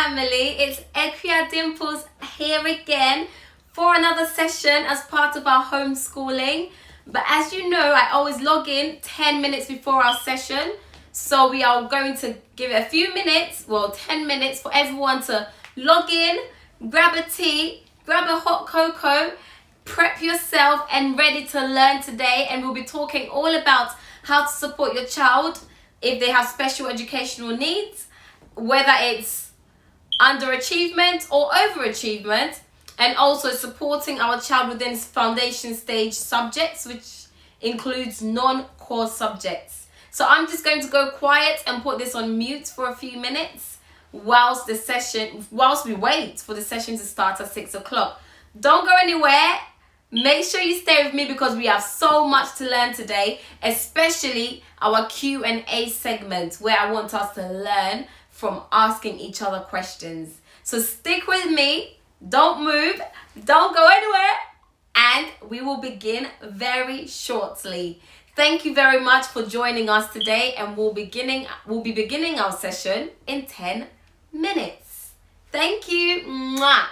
family, it's Akua Dimples here again for another session as part of our homeschooling. But as you know, I always log in 10 minutes before our session. So we are going to give it a few minutes, 10 minutes for everyone to log in, grab a tea, grab a hot cocoa, prep yourself and ready to learn today. And we'll be talking all about how to support your child if they have special educational needs, whether it's underachievement or overachievement, and also supporting our child within foundation stage subjects, which includes non-core subjects. So I'm just going to go quiet and put this on mute for a few minutes whilst we wait for the session to start at 6 o'clock. Don't go anywhere. Make sure you stay with me because we have so much to learn today, especially our Q&A segment where I want us to learn from asking each other questions. So stick with me, don't move, don't go anywhere, and we will begin very shortly. Thank you very much for joining us today, and we'll be beginning our session in 10 minutes. Thank you. Mwah.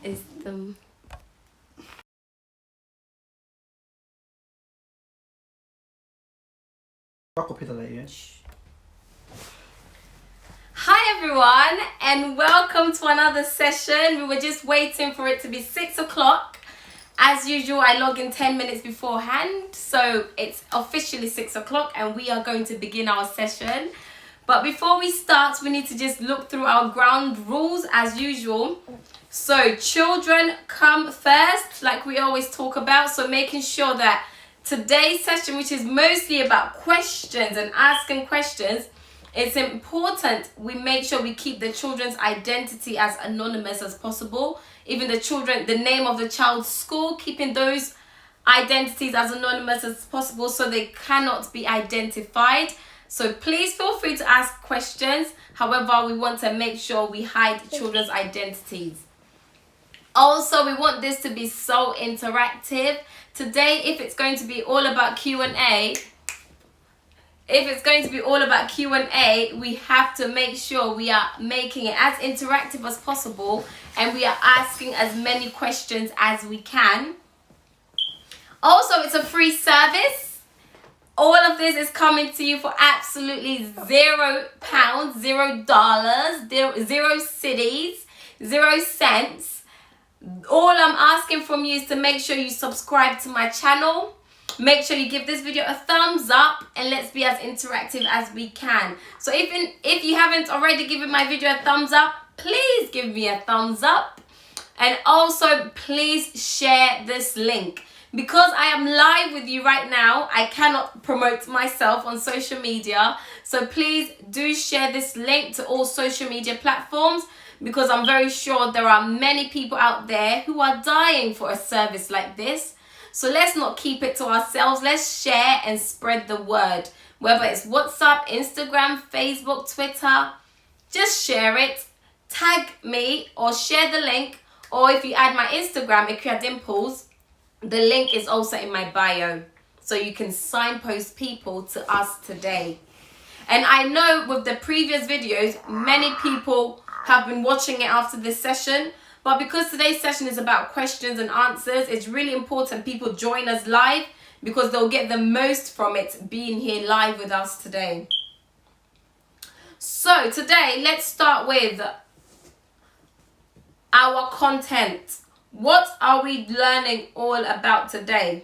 is the... Hi everyone, and welcome to another session. We were just waiting for it to be 6 o'clock. As usual, I log in 10 minutes beforehand, so it's officially 6 o'clock and we are going to begin our session. But before we start, we need to just look through our ground rules as usual. So children come first, like we always talk about. So making sure that today's session, which is mostly about questions and asking questions, it's important we make sure we keep the children's identity as anonymous as possible. Even the name of the child's school, keeping those identities as anonymous as possible so they cannot be identified. So please feel free to ask questions. However, we want to make sure we hide children's identities. Also, we want this to be so interactive. Today, if it's going to be all about Q&A, we have to make sure we are making it as interactive as possible and we are asking as many questions as we can. Also, it's a free service. All of this is coming to you for absolutely £0, $0, 0 cities, 0 cents. All I'm asking from you is to make sure you subscribe to my channel. Make sure you give this video a thumbs up and let's be as interactive as we can. So if you haven't already given my video a thumbs up, please give me a thumbs up. And also please share this link. Because I am live with you right now, I cannot promote myself on social media. So please do share this link to all social media platforms because I'm very sure there are many people out there who are dying for a service like this. So let's not keep it to ourselves. Let's share and spread the word. Whether it's WhatsApp, Instagram, Facebook, Twitter, just share it. Tag me or share the link. Or if you add my Instagram, Akua Dimples, the link is also in my bio. So you can signpost people to us today. And I know with the previous videos, many people have been watching it after this session. But because today's session is about questions and answers, it's really important people join us live because they'll get the most from it being here live with us today. So today, let's start with our content. What are we learning all about today?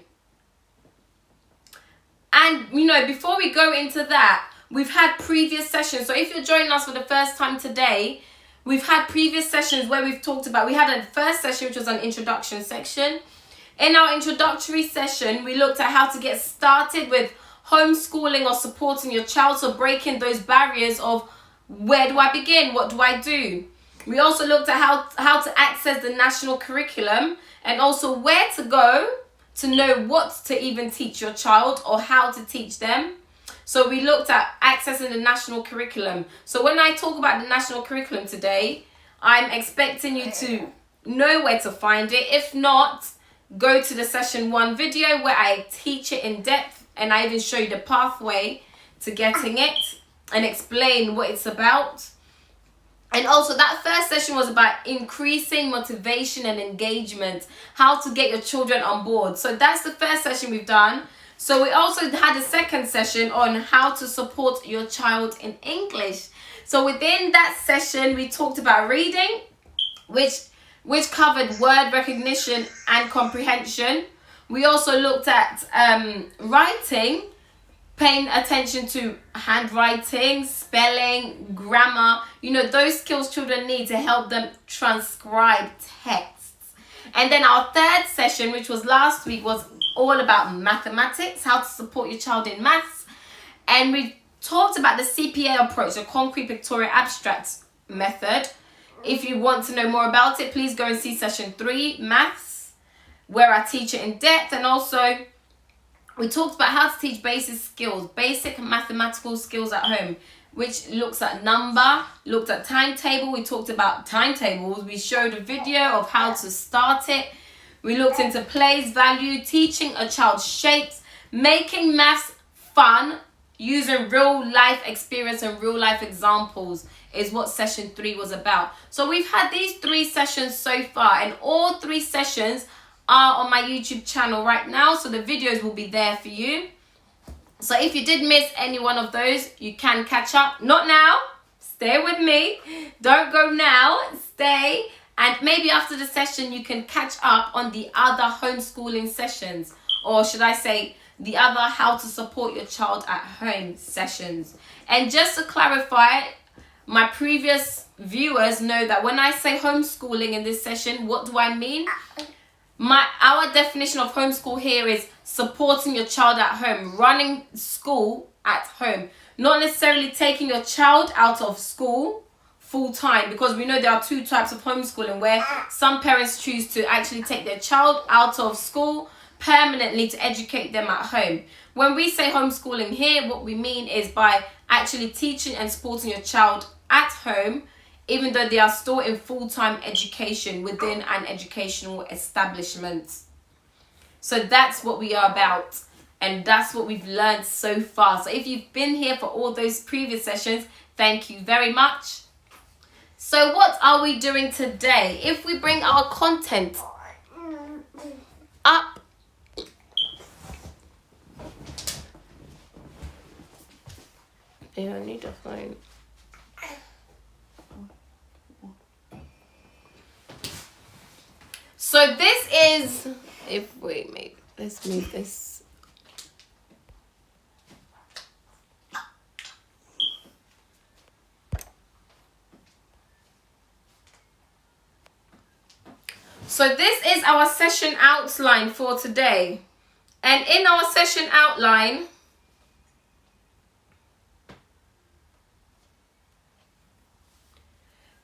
And, before we go into that, we've had previous sessions. So if you're joining us for the first time today, we've had previous sessions where we've talked about, we had a first session, which was an introduction section. In our introductory session, we looked at how to get started with homeschooling or supporting your child. So breaking those barriers of where do I begin? What do I do? We also looked at how to access the national curriculum and also where to go to know what to even teach your child or how to teach them. So we looked at accessing the national curriculum. So when I talk about the national curriculum today, I'm expecting you to know where to find it. If not, go to the session 1 video where I teach it in depth and I even show you the pathway to getting it and explain what it's about. And also that first session was about increasing motivation and engagement, how to get your children on board. So that's the first session we've done. So we also had a second session on how to support your child in English. So within that session, we talked about reading, which covered word recognition and comprehension. We also looked at writing, paying attention to handwriting, spelling, grammar, those skills children need to help them transcribe texts. And then our third session, which was last week, was all about mathematics, how to support your child in maths. And we talked about the CPA approach, the concrete pictorial abstract method. If you want to know more about it, please go and see session 3, maths, where I teach it in depth. And also we talked about how to teach basic mathematical skills at home, which looks at number, looked at timetable. We talked about timetables. We showed a video of how to start it. We looked into place value, teaching a child shapes, making maths fun, using real life experience and real life examples is what session 3 was about. So we've had these 3 sessions so far, and all 3 sessions are on my YouTube channel right now, so the videos will be there for you. So if you did miss any one of those, you can catch up. Not now, stay with me, don't go now, stay, and maybe after the session you can catch up on the other homeschooling sessions, or should I say the other how to support your child at home sessions. And just to clarify, my previous viewers know that when I say homeschooling in this session, what do I mean? Our definition of homeschool here is supporting your child at home, running school at home, not necessarily taking your child out of school full time, because we know there are 2 types of homeschooling where some parents choose to actually take their child out of school permanently to educate them at home. When we say homeschooling here, what we mean is by actually teaching and supporting your child at home, even though they are still in full-time education within an educational establishment. So that's what we are about, and that's what we've learned so far. So if you've been here for all those previous sessions, thank you very much. So what are we doing today? If we bring our content up, yeah, I need to find. So this is, if we make, let's move this. So this is our session outline for today. And in our session outline,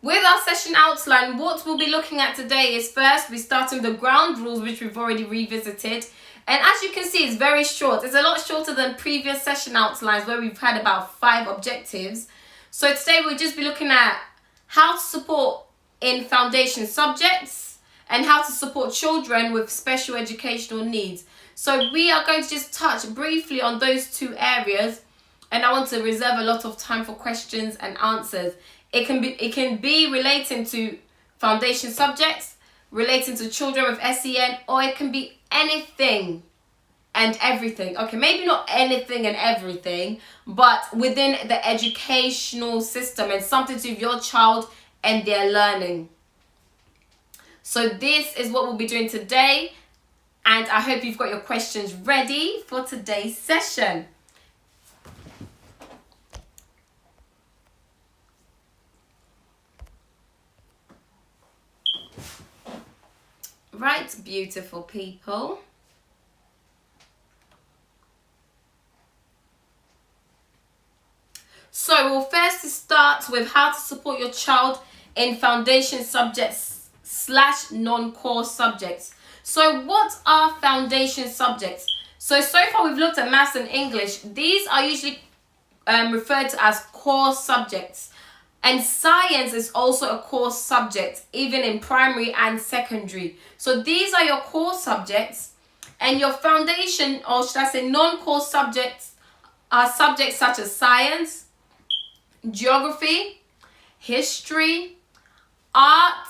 with our session outline, what we'll be looking at today is, first, we're starting the ground rules, which we've already revisited. And as you can see, it's very short. It's a lot shorter than previous session outlines where we've had about 5 objectives. So today we'll just be looking at how to support in foundation subjects and how to support children with special educational needs. So we are going to just touch briefly on those 2 areas, and I want to reserve a lot of time for questions and answers. It can be relating to foundation subjects, relating to children with SEN, or it can be anything and everything. Okay, maybe not anything and everything, but within the educational system and something to do with your child and their learning. So this is what we'll be doing today, and I hope you've got your questions ready for today's session. Right, beautiful people. So we'll first start with how to support your child in foundation subjects / non-core subjects. So what are foundation subjects? So far we've looked at maths and English. These are usually referred to as core subjects. And science is also a core subject, even in primary and secondary. So these are your core subjects, and your foundation, or should I say non-core subjects, are subjects such as science, geography, history, art,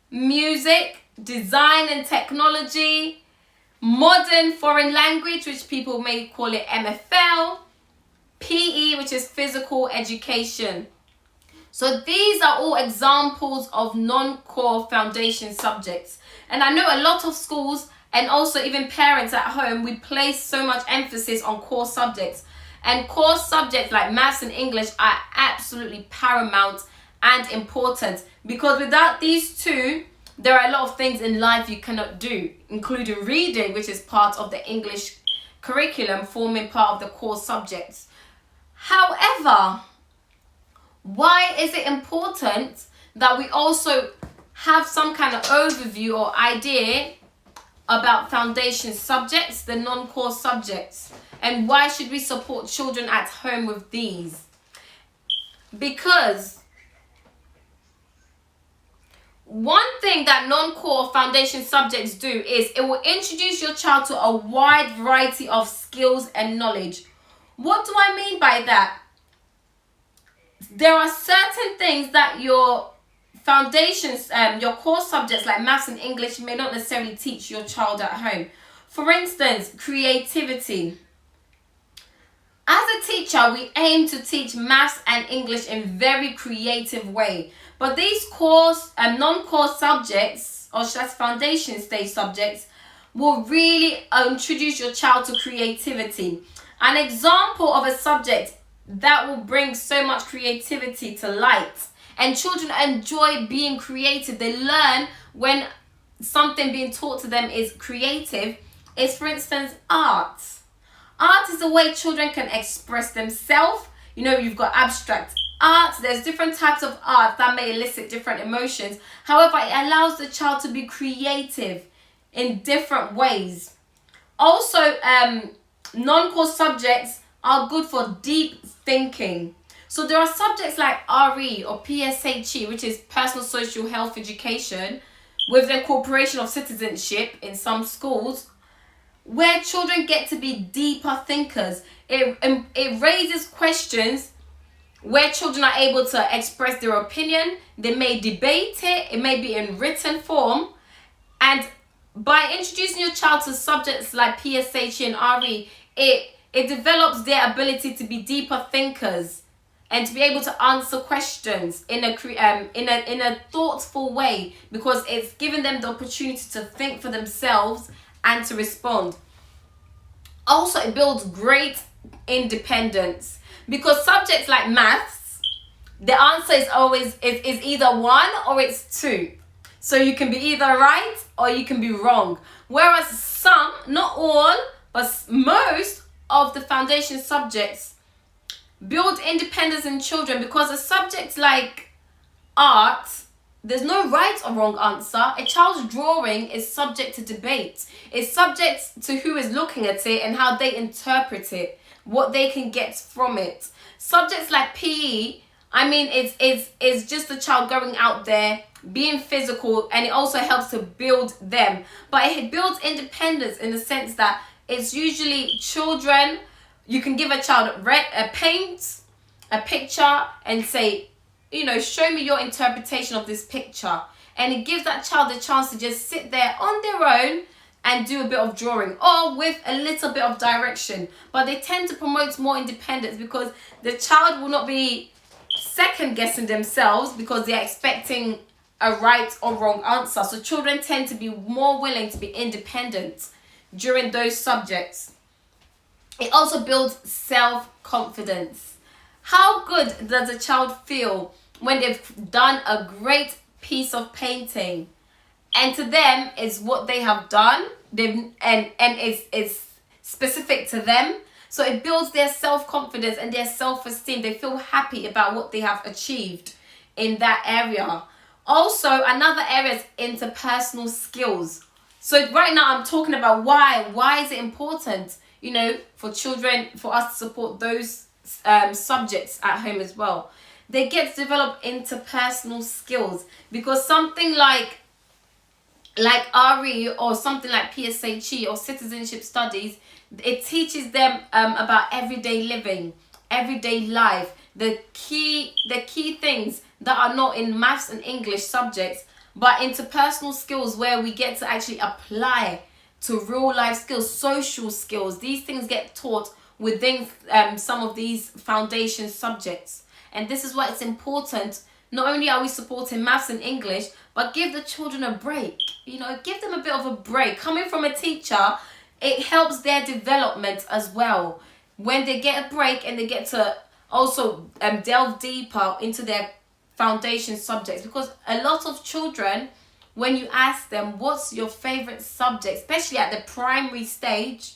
music, design and technology, modern foreign language, which people may call it MFL, PE, which is physical education. So these are all examples of non-core foundation subjects. And I know a lot of schools and also even parents at home, we place so much emphasis on core subjects. And core subjects like maths and English are absolutely paramount and important, because without these 2, there are a lot of things in life you cannot do, including reading, which is part of the English curriculum, forming part of the core subjects. However, why is it important that we also have some kind of overview or idea about foundation subjects, the non-core subjects? And why should we support children at home with these? Because one thing that non-core foundation subjects do is it will introduce your child to a wide variety of skills and knowledge. What do I mean by that? There are certain things that your foundations, your core subjects like maths and English may not necessarily teach your child at home. For instance, creativity. As a teacher, we aim to teach maths and English in very creative way. But these course and non-core subjects, or just foundation stage subjects, will really introduce your child to creativity. An example of a subject that will bring so much creativity to light, and children enjoy being creative. They learn when something being taught to them is creative, is, for instance, art. Art is a way children can express themselves. You know, you've got abstract art. There's different types of art that may elicit different emotions. However, it allows the child to be creative in different ways. Also, non-core subjects are good for deep thinking. So there are subjects like RE or PSHE, which is Personal Social Health Education, with the incorporation of citizenship in some schools, where children get to be deeper thinkers. It raises questions where children are able to express their opinion. They may debate it. It may be in written form. And by introducing your child to subjects like PSH and RE, it develops their ability to be deeper thinkers and to be able to answer questions in a thoughtful way, because it's giving them the opportunity to think for themselves and to respond. Also, it builds great independence, because subjects like maths, the answer is always is either 1 or it's 2. So you can be either right or you can be wrong. Whereas some, not all, but most of the foundation subjects build independence in children, because a subject like art, there's no right or wrong answer. A child's drawing is subject to debate. It's subject to who is looking at it and how they interpret it, what they can get from it. Subjects like PE, I mean, it's just the child going out there, being physical, and it also helps to build them. But it builds independence in the sense that it's usually children. You can give a child a paint, a picture, and say, you know, show me your interpretation of this picture. And it gives that child the chance to just sit there on their own and do a bit of drawing, or with a little bit of direction. But they tend to promote more independence, because the child will not be second guessing themselves because they're expecting a right or wrong answer. So children tend to be more willing to be independent during those subjects. It also builds self-confidence. How good does a child feel when they've done a great piece of painting, and to them is what they have done, and it's specific to them? So it builds their self-confidence and their self-esteem. They feel happy about what they have achieved in that area. Also, another area is interpersonal skills. So right now I'm talking about why is it important, you know, for children, for us to support those subjects at home as well. They get to develop interpersonal skills, because something like RE or something like PSHE or citizenship studies, it teaches them about everyday living, everyday life, the key things that are not in maths and English subjects, but interpersonal skills where we get to actually apply to real life skills, social skills. These things get taught within some of these foundation subjects. And this is why it's important. Not only are we supporting maths and English, but give the children a break. You know, give them a bit of a break. Coming from a teacher, it helps their development as well. When they get a break and they get to also delve deeper into their foundation subjects. Because a lot of children, when you ask them, what's your favorite subject, especially at the primary stage,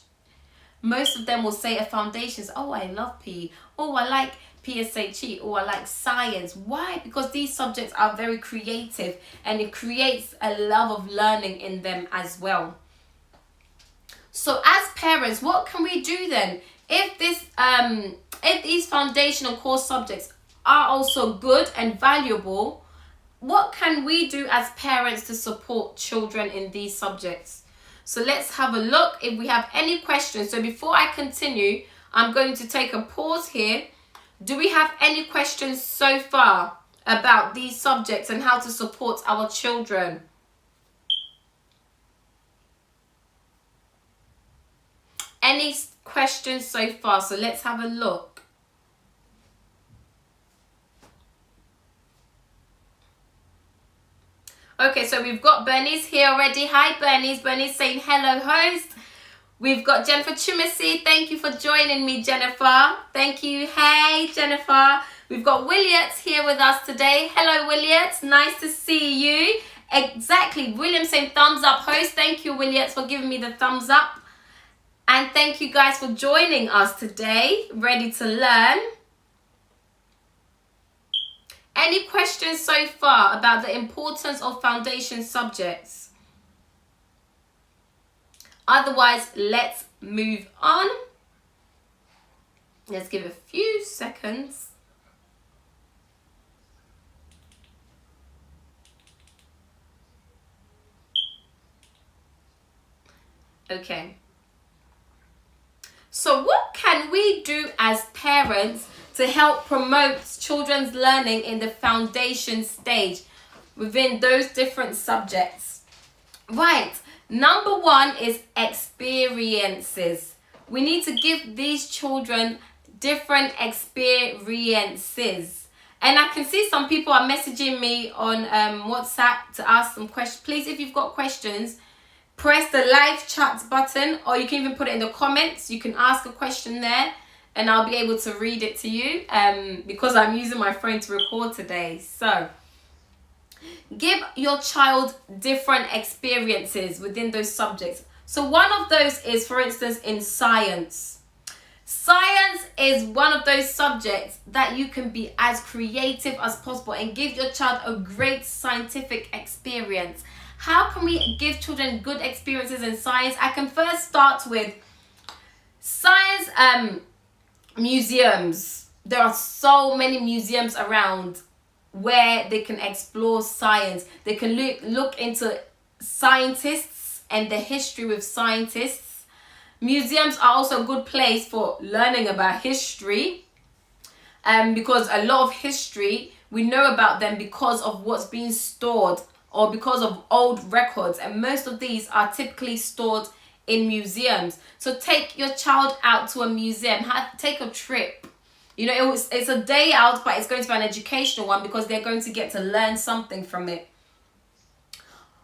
most of them will say a foundations. Oh, I love PE. Oh, I like PSHE. Oh, I like science. Why? Because these subjects are very creative, and it creates a love of learning in them as well. So as parents, what can we do then? If these foundational core subjects are also good and valuable, what can we do as parents to support children in these subjects? So let's have a look if we have any questions. So before I continue, I'm going to take a pause here. Do we have any questions so far about these subjects and how to support our children? Any questions so far? So let's have a look. Okay, so we've got Bernice here already. Hi Bernice. Bernice saying hello host. We've got Jennifer Chumasi. Thank you for joining me, Jennifer. Thank you. Hey Jennifer. We've got Williams here with us today. Hello Williams. Nice to see you. Exactly. William saying thumbs up host. Thank you Williams for giving me the thumbs up. And thank you guys for joining us today. Ready to learn. Any questions so far about the importance of foundation subjects? Otherwise, let's move on. Let's give a few seconds. Okay. So what can we do as parents to help promote children's learning in the foundation stage within those different subjects? Right, number one is experiences. We need to give these children different experiences. And I can see some people are messaging me on WhatsApp to ask some questions. Please, if you've got questions, press the live chat button, or you can even put it in the comments. You can ask a question there and I'll be able to read it to you because I'm using my phone to record today. So give your child different experiences within those subjects. So one of those is, for instance, in science. Science is one of those subjects that you can be as creative as possible and give your child a great scientific experience. How can we give children good experiences in science? I can first start with science museums. There are so many museums around where they can explore science. They can look into scientists and the history with scientists. Museums are also a good place for learning about history, because a lot of history, we know about them because of what's being stored or because of old records, and most of these are typically stored in museums. So take your child out to a museum, take a trip. You know, it's a day out, but it's going to be an educational one because they're going to get to learn something from it.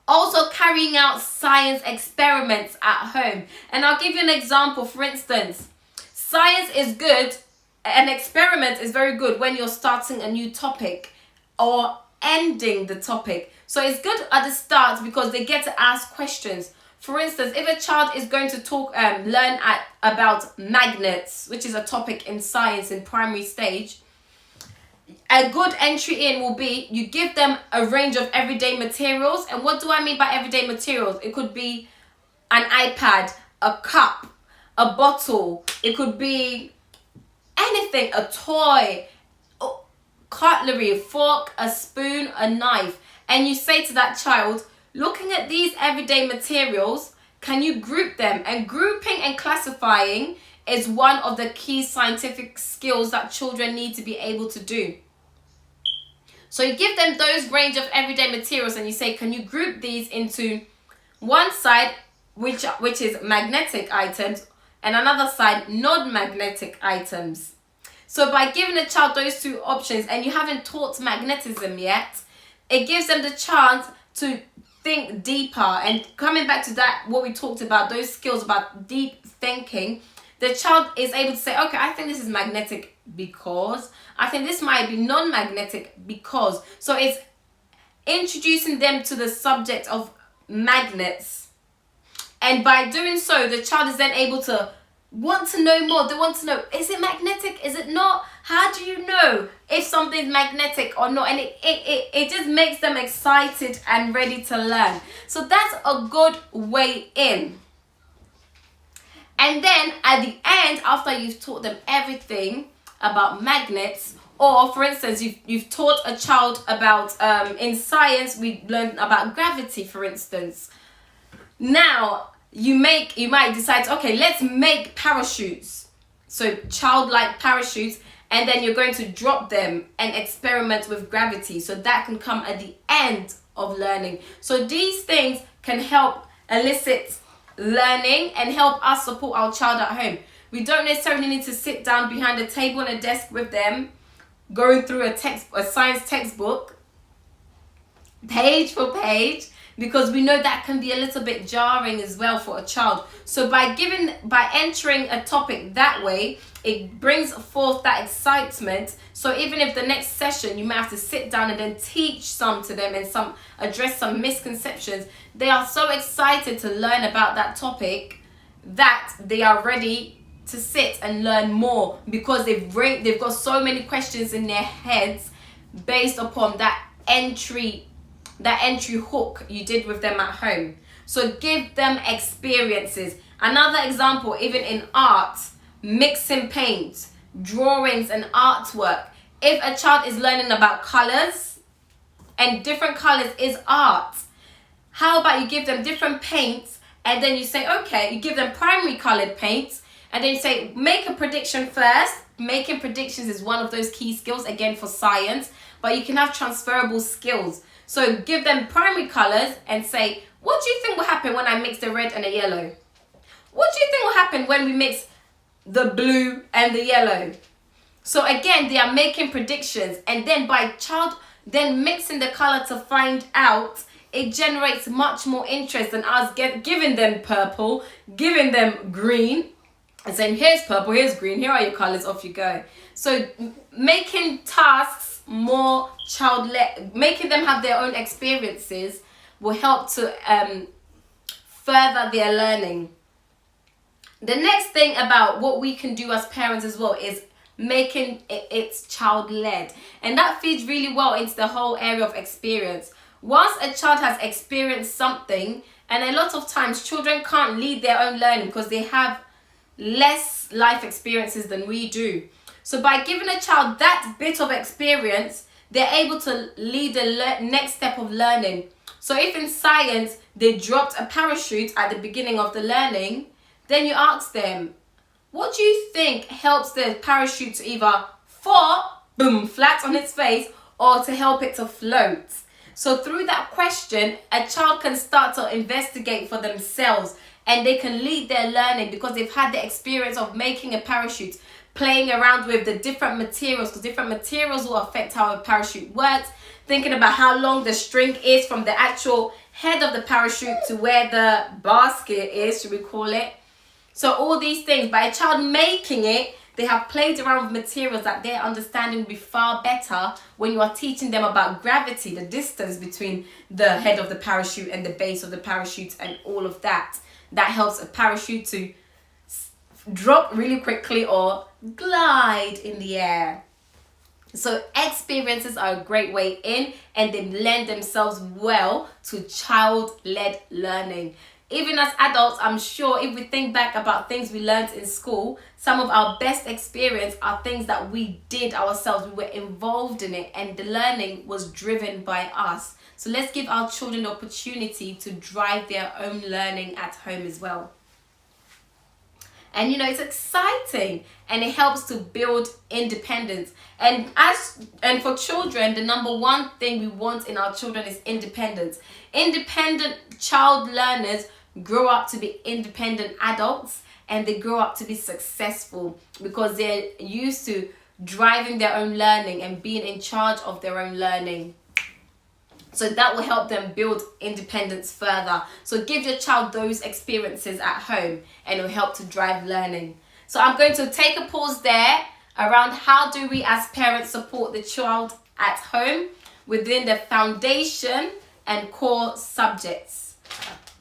Also carrying out science experiments at home. And I'll give you an example. For instance, science is good, an experiment is very good when you're starting a new topic or ending the topic. So it's good at the start because they get to ask questions. For instance, if a child is going to learn about magnets, which is a topic in science in primary stage, a good entry in will be you give them a range of everyday materials. And what do I mean by everyday materials? It could be an iPad, a cup, a bottle. It could be anything, a toy, cutlery, a fork, a spoon, a knife. And you say to that child, looking at these everyday materials, can you group them? And grouping and classifying is one of the key scientific skills that children need to be able to do. So you give them those range of everyday materials and you say, can you group these into one side, which is magnetic items, and another side, non-magnetic items. So by giving a child those two options, and you haven't taught magnetism yet, it gives them the chance to think deeper. And coming back to that, what we talked about, those skills about deep thinking, the child is able to say, okay, I think this is magnetic because, I think this might be non-magnetic because. So it's introducing them to the subject of magnets. And by doing so, the child is then able to want to know more. They want to know, is it magnetic? Is it not? How do you know if something's magnetic or not? And it just makes them excited and ready to learn. So that's a good way in. And then at the end, after you've taught them everything about magnets, or for instance, you've taught a child about, in science, we learned about gravity, for instance. Now, you might decide, okay, let's make parachutes. so childlike parachutes, and then you're going to drop them and experiment with gravity. So that can come at the end of learning. So these things can help elicit learning and help us support our child at home. We don't necessarily need to sit down behind a table and a desk with them, going through a science textbook, page for page, because we know that can be a little bit jarring as well for a child. So by entering a topic that way, it brings forth that excitement. So even if the next session you might have to sit down and then teach some to them and address some misconceptions, they are so excited to learn about that topic that they are ready to sit and learn more, because they've got so many questions in their heads based upon that entry hook you did with them at home. So give them experiences. Another example, even in art, mixing paint, drawings and artwork. If a child is learning about colors, and different colors is art, how about you give them different paints, and then you say, okay, you give them primary colored paints, and then you say, make a prediction first. Making predictions is one of those key skills, again, for science, but you can have transferable skills. So give them primary colors and say, what do you think will happen when I mix the red and the yellow? What do you think will happen when we mix the blue and the yellow? So again, they are making predictions, and then by child then mixing the color to find out, it generates much more interest than us giving them purple, giving them green, and saying, here's purple, here's green, here are your colors, off you go. So making tasks more child-led, making them have their own experiences, will help to further their learning. The next thing about what we can do as parents as well is making it child-led, and that feeds really well into the whole area of experience. Once a child has experienced something, and a lot of times children can't lead their own learning because they have less life experiences than we do. So by giving a child that bit of experience, they're able to lead the next step of learning. So if in science they dropped a parachute at the beginning of the learning, then you ask them, what do you think helps the parachute to either fall, boom, flat on its face, or to help it to float? So through that question, a child can start to investigate for themselves, and they can lead their learning because they've had the experience of making a parachute, playing around with the different materials, because different materials will affect how a parachute works, thinking about how long the string is from the actual head of the parachute to where the basket is, should we call it. So all these things, by a child making it, they have played around with materials that their understanding will be far better when you are teaching them about gravity, the distance between the head of the parachute and the base of the parachute and all of that. That helps a parachute to drop really quickly or glide in the air. So experiences are a great way in, and they lend themselves well to child-led learning. Even as adults, I'm sure if we think back about things we learned in school, some of our best experience are things that we did ourselves. We were involved in it, and the learning was driven by us. So let's give our children the opportunity to drive their own learning at home as well. And it's exciting, and it helps to build independence. And for children, the number one thing we want in our children is independence. Independent child learners grow up to be independent adults, and they grow up to be successful because they're used to driving their own learning and being in charge of their own learning. So that will help them build independence further. So give your child those experiences at home, and it will help to drive learning. So I'm going to take a pause there around how do we as parents support the child at home within the foundation and core subjects.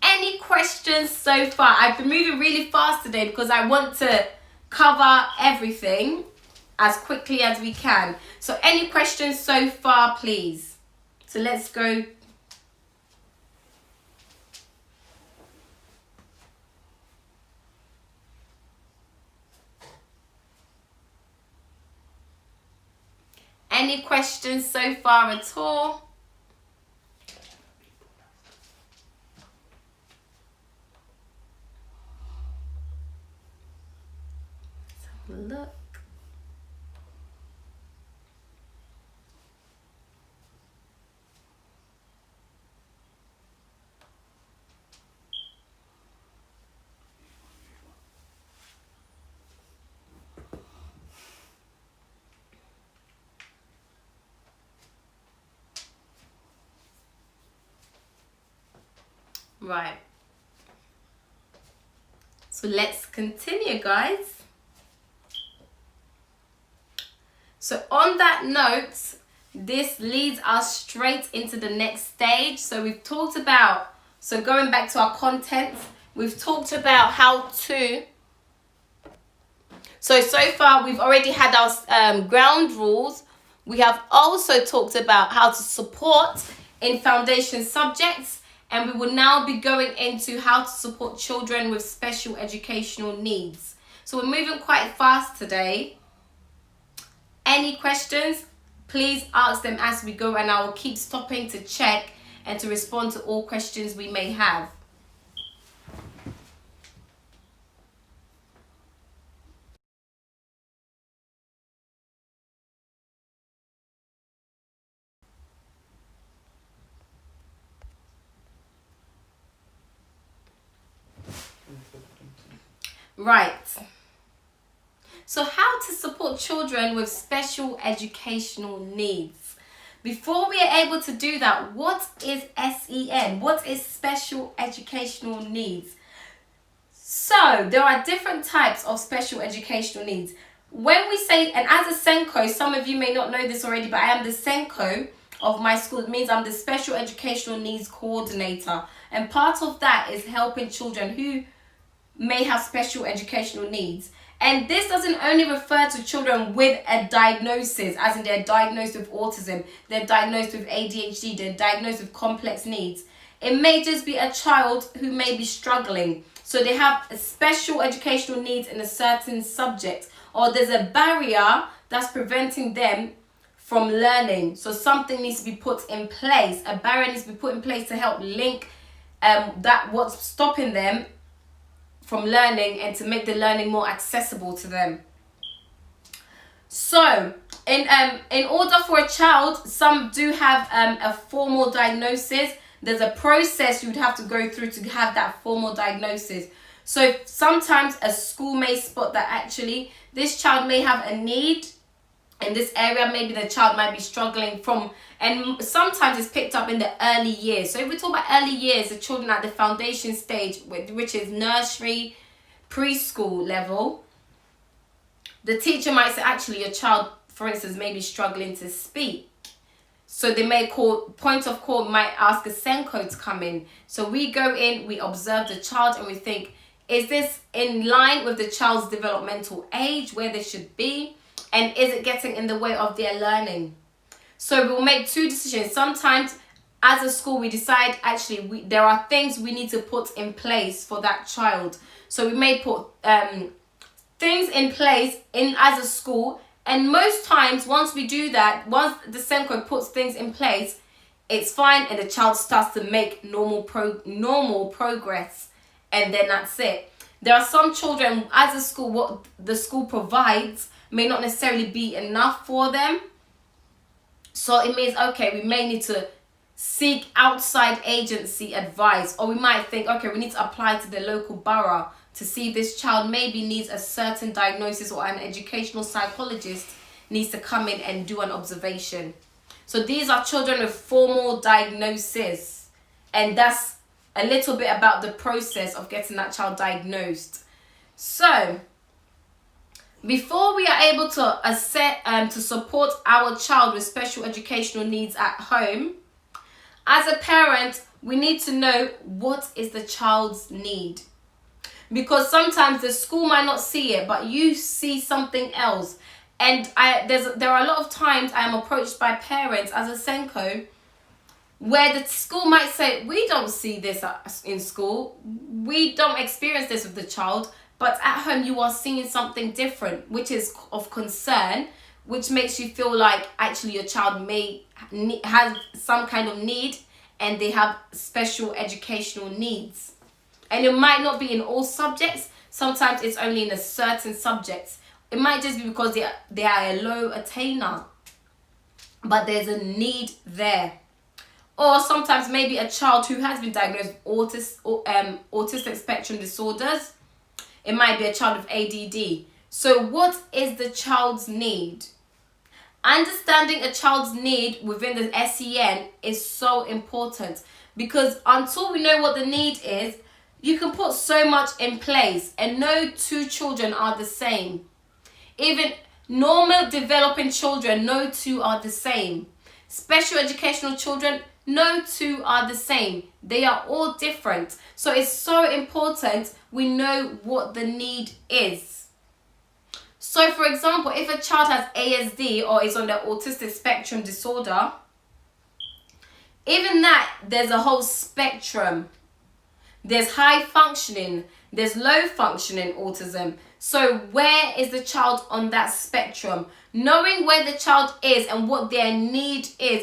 Any questions so far? I've been moving really fast today because I want to cover everything as quickly as we can. So any questions so far, please? So let's go. Any questions so far at all? Look. Right. So let's continue, guys. So on that note, this leads us straight into the next stage. So we've talked about, so going back to our content, we've talked about how to, so far we've already had our ground rules. We have also talked about how to support in foundation subjects, and we will now be going into how to support children with special educational needs. So we're moving quite fast today. Any questions, please ask them as we go, and I will keep stopping to check and to respond to all questions we may have. Right. So how to support children with special educational needs. Before we are able to do that, what is SEN? What is special educational needs? So there are different types of special educational needs. When we say, and as a SENCO, some of you may not know this already, but I am the SENCO of my school. It means I'm the special educational needs coordinator. And part of that is helping children who may have special educational needs. And this doesn't only refer to children with a diagnosis, as in they're diagnosed with autism, they're diagnosed with ADHD, they're diagnosed with complex needs. It may just be a child who may be struggling. So they have special educational needs in a certain subject, or there's a barrier that's preventing them from learning. So something needs to be put in place. A barrier needs to be put in place to help link that what's stopping them from learning and to make the learning more accessible to them. So in order for a child, some do have a formal diagnosis. There's a process you would have to go through to have that formal diagnosis. So sometimes a school may spot that actually this child may have a need in this area. Maybe the child might be struggling from, and sometimes it's picked up in the early years. So if we talk about early years, the children at the foundation stage, which is nursery, preschool level, the teacher might say, actually your child, for instance, may be struggling to speak. So they may call, point of call might ask a SENCO to come in. So we go in, we observe the child and we think, is this in line with the child's developmental age, where they should be? And is it getting in the way of their learning? So we'll make two decisions. Sometimes as a school, we decide actually there are things we need to put in place for that child. So we may put things in place as a school. And most times, once we do that, once the SENCO puts things in place, it's fine and the child starts to make normal progress. And then that's it. There are some children, as a school, what the school provides may not necessarily be enough for them. So it means, okay, we may need to seek outside agency advice, or we might think, okay, we need to apply to the local borough to see if this child maybe needs a certain diagnosis, or an educational psychologist needs to come in and do an observation. So these are children with formal diagnosis, and that's a little bit about the process of getting that child diagnosed. So before we are able to to support our child with special educational needs at home, as a parent, we need to know what is the child's need. Because sometimes the school might not see it, but you see something else. And there are a lot of times I am approached by parents as a SENCO where the school might say, we don't see this in school, we don't experience this with the child, but at home you are seeing something different, which is of concern, which makes you feel like actually your child may have some kind of need and they have special educational needs. And it might not be in all subjects. Sometimes it's only in a certain subjects, It might just be because they are a low attainer, but there's a need there. Or sometimes maybe a child who has been diagnosed with autistic spectrum disorders. It might be a child with ADD. So what is the child's need? Understanding a child's need within the SEN is so important, because until we know what the need is, you can put so much in place, and no two children are the same. Even normal developing children, no two are the same. Special educational children, no two are the same. They are all different. So it's so important we know what the need is. So for example, if a child has ASD or is on the autistic spectrum disorder, even that, there's a whole spectrum. There's high functioning, there's low functioning autism. So where is the child on that spectrum? Knowing where the child is and what their need is,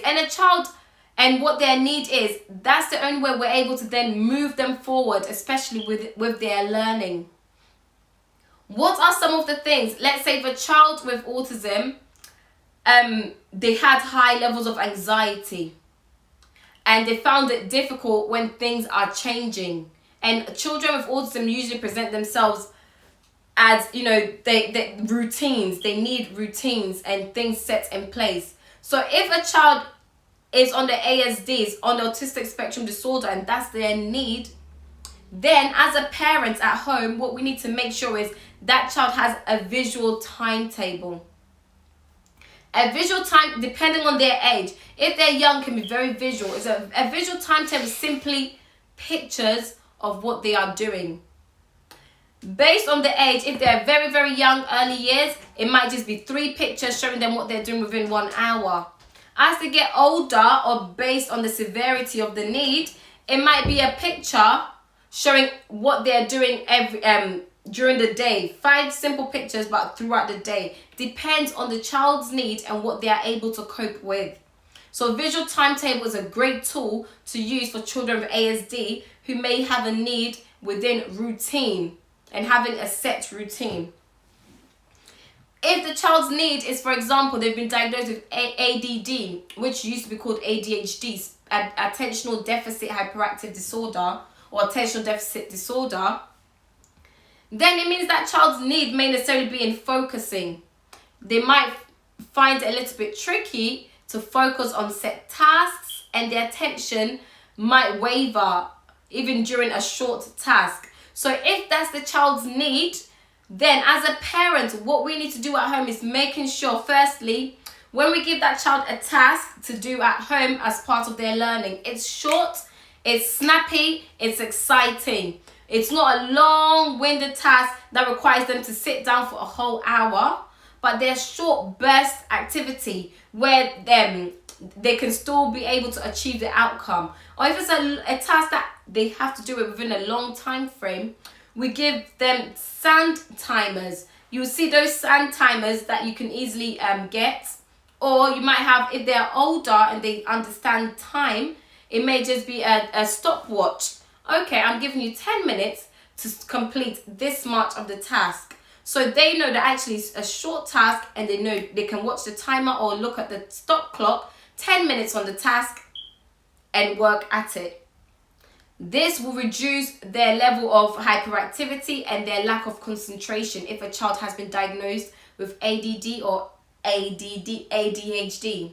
and what their need is, that's the only way we're able to then move them forward, especially with their learning. What are some of the things? Let's say if a child with autism, they had high levels of anxiety, and they found it difficult when things are changing. And children with autism usually present themselves as, they routines. They need routines and things set in place. So if a child is on the ASDs, on the autistic spectrum disorder, and that's their need, then as a parent at home, what we need to make sure is that child has a visual timetable. A visual time, depending on their age. If they're young, can be very visual. It's a visual timetable, simply pictures of what they are doing. Based on the age, if they're very, very young, early years, it might just be 3 pictures showing them what they're doing within 1 hour. As they get older, or based on the severity of the need, it might be a picture showing what they're doing during the day. 5 simple pictures, but throughout the day. Depends on the child's need and what they are able to cope with. So visual timetable is a great tool to use for children with ASD who may have a need within routine and having a set routine. If the child's need is, for example, they've been diagnosed with ADD, which used to be called ADHD, attentional deficit hyperactive disorder, or attentional deficit disorder, then it means that child's need may necessarily be in focusing. They might find it a little bit tricky to focus on set tasks, and their attention might waver even during a short task. So if that's the child's need, then as a parent, what we need to do at home is making sure, firstly, when we give that child a task to do at home as part of their learning, it's short, it's snappy, it's exciting. It's not a long-winded task that requires them to sit down for a whole hour, but they're short burst activity where they can still be able to achieve the outcome. Or if it's a task that they have to do it within a long time frame, we give them sand timers. You'll see those sand timers that you can easily get. Or you might have, if they're older and they understand time, it may just be a stopwatch. Okay, I'm giving you 10 minutes to complete this much of the task. So they know that actually it's a short task, and they know they can watch the timer or look at the stop clock, 10 minutes on the task, and work at it. This will reduce their level of hyperactivity and their lack of concentration if a child has been diagnosed with ADD or ADHD.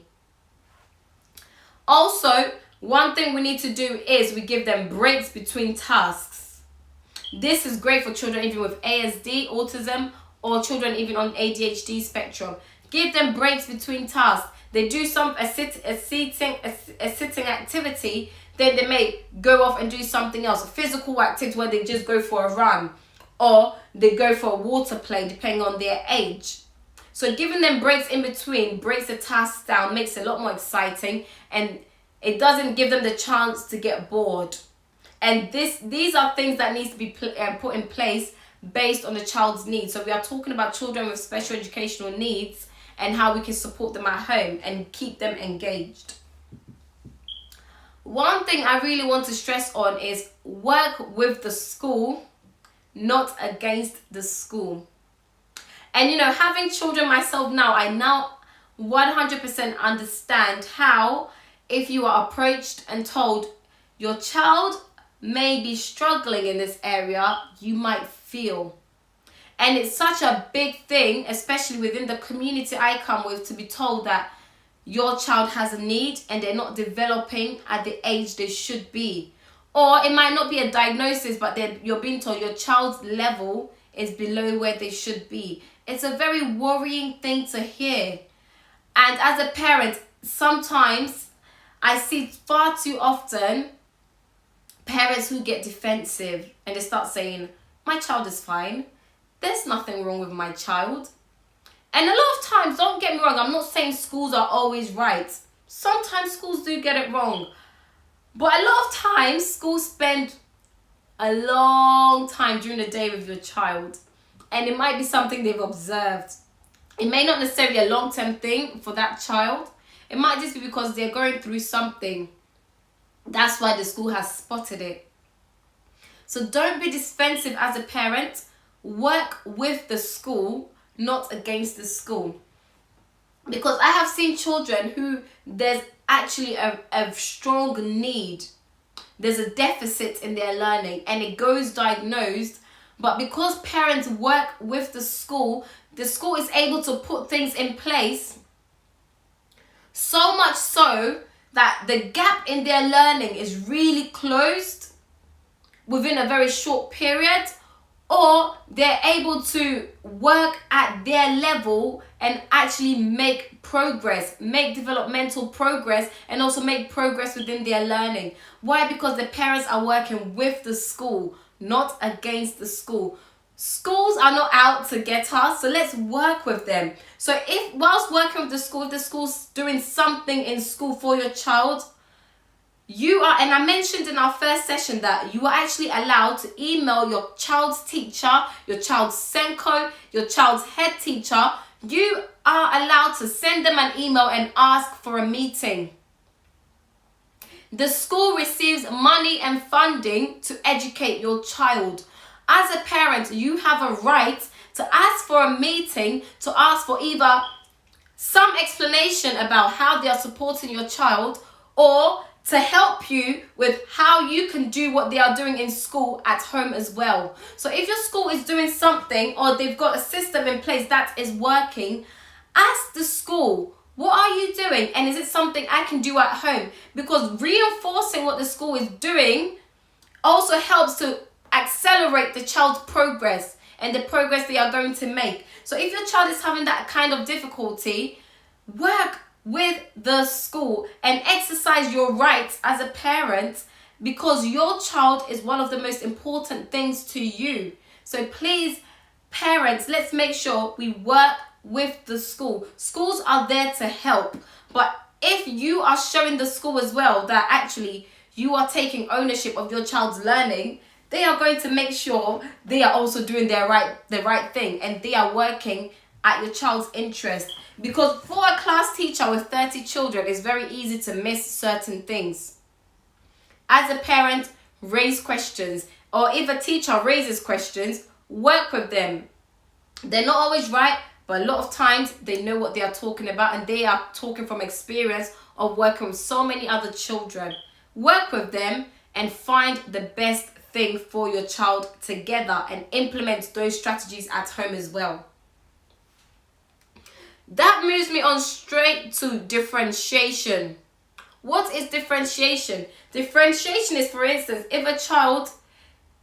Also, one thing we need to do is we give them breaks between tasks. This is great for children even with ASD, autism, or children even on ADHD spectrum. Give them breaks between tasks. They do a sitting activity, then they may go off and do something else. A physical activity where they just go for a run, or they go for a water play, depending on their age. So giving them breaks in between breaks the tasks down, makes it a lot more exciting, and it doesn't give them the chance to get bored. And these are things that needs to be put in place based on the child's needs. So we are talking about children with special educational needs and how we can support them at home and keep them engaged. One thing I really want to stress on is work with the school, not against the school. And having children myself now, I now 100% understand how, if you are approached and told your child may be struggling in this area, you might feel. And it's such a big thing, especially within the community I come with, to be told that your child has a need and they're not developing at the age they should be. Or it might not be a diagnosis, but you're being told your child's level is below where they should be. It's a very worrying thing to hear. And as a parent, sometimes I see far too often parents who get defensive and they start saying, my child is fine. There's nothing wrong with my child. And a lot of times, don't get me wrong, I'm not saying schools are always right. Sometimes schools do get it wrong. But a lot of times, schools spend a long time during the day with your child. And it might be something they've observed. It may not necessarily be a long-term thing for that child. It might just be because they're going through something. That's why the school has spotted it. So don't be defensive as a parent. Work with the school, not against the school. Because I have seen children who there's actually a strong need. There's a deficit in their learning and it goes diagnosed. But because parents work with the school is able to put things in place, so much so that the gap in their learning is really closed within a very short period, or they're able to work at their level and actually make progress, make developmental progress, and also make progress within their learning. Why? Because the parents are working with the school, not against the school. Schools are not out to get us, so let's work with them. So if whilst working with the school, if the school's doing something in school for your child, you are, and I mentioned in our first session that you are actually allowed to email your child's teacher, your child's SENCO, your child's head teacher. You are allowed to send them an email and ask for a meeting. The school receives money and funding to educate your child. As a parent, you have a right to ask for a meeting, to ask for either some explanation about how they are supporting your child, or to help you with how you can do what they are doing in school at home as well. So if your school is doing something or they've got a system in place that is working, ask the school, what are you doing? And is it something I can do at home? Because reinforcing what the school is doing also helps to accelerate the child's progress and the progress they are going to make. So if your child is having that kind of difficulty, work with the school and exercise your rights as a parent, because your child is one of the most important things to you. So please, parents, let's make sure we work with the school. Schools are there to help, but if you are showing the school as well that actually you are taking ownership of your child's learning, they are going to make sure they are also doing the right thing and they are working at your child's interest. Because for a class teacher with 30 children, it's very easy to miss certain things. As a parent, raise questions. Or if a teacher raises questions, work with them. They're not always right, but a lot of times they know what they are talking about and they are talking from experience of working with so many other children. Work with them and find the best thing for your child together and implement those strategies at home as well. That moves me on straight to differentiation. What is differentiation? Differentiation is, for instance, if a child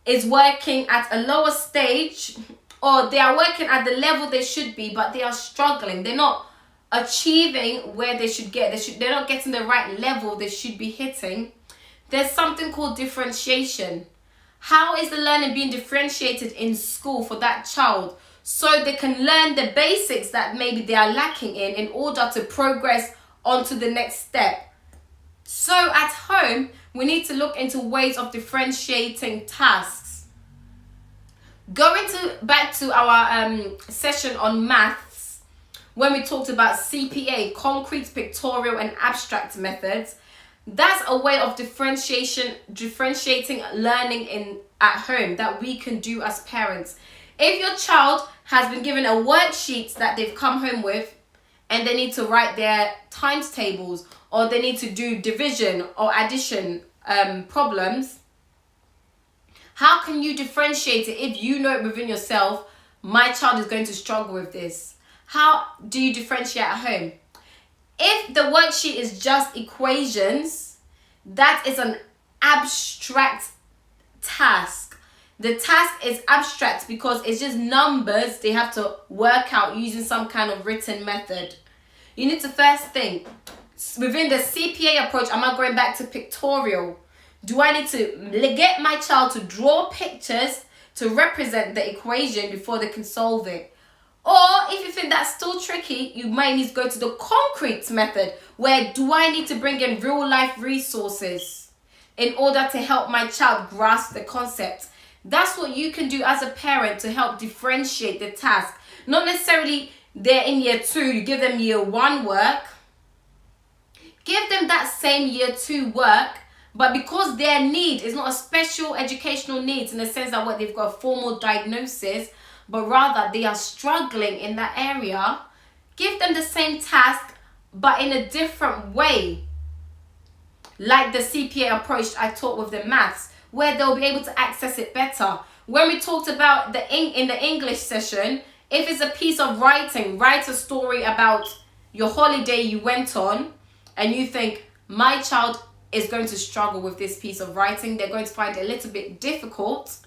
is working at a lower stage, or they are working at the level they should be, but they are struggling. They're not achieving where they should get. They're not getting the right level they should be hitting. There's something called differentiation. How is the learning being differentiated in school for that child, so they can learn the basics that maybe they are lacking in order to progress on to the next step? So at home, we need to look into ways of differentiating tasks. Going back to our session on maths, when we talked about CPA, concrete, pictorial and abstract methods, that's a way of differentiating learning at home that we can do as parents. If your child has been given a worksheet that they've come home with and they need to write their times tables, or they need to do division or addition problems, how can you differentiate it if you know it within yourself, my child is going to struggle with this? How do you differentiate at home? If the worksheet is just equations, that is an abstract task. The task is abstract because it's just numbers they have to work out using some kind of written method. You need to first think, within the CPA approach, am I going back to pictorial? Do I need to get my child to draw pictures to represent the equation before they can solve it? Or if you think that's still tricky, you might need to go to the concrete method, where do I need to bring in real life resources in order to help my child grasp the concept? That's what you can do as a parent to help differentiate the task. Not necessarily they're in year 2, you give them year 1 work. Give them that same year 2 work, but because their need is not a special educational needs in the sense that what they've got a formal diagnosis, but rather they are struggling in that area, give them the same task but in a different way. Like the CPA approach I taught with the maths, where they'll be able to access it better. When we talked about in the English session, if it's a piece of writing, write a story about your holiday you went on, and you think, my child is going to struggle with this piece of writing, they're going to find it a little bit difficult.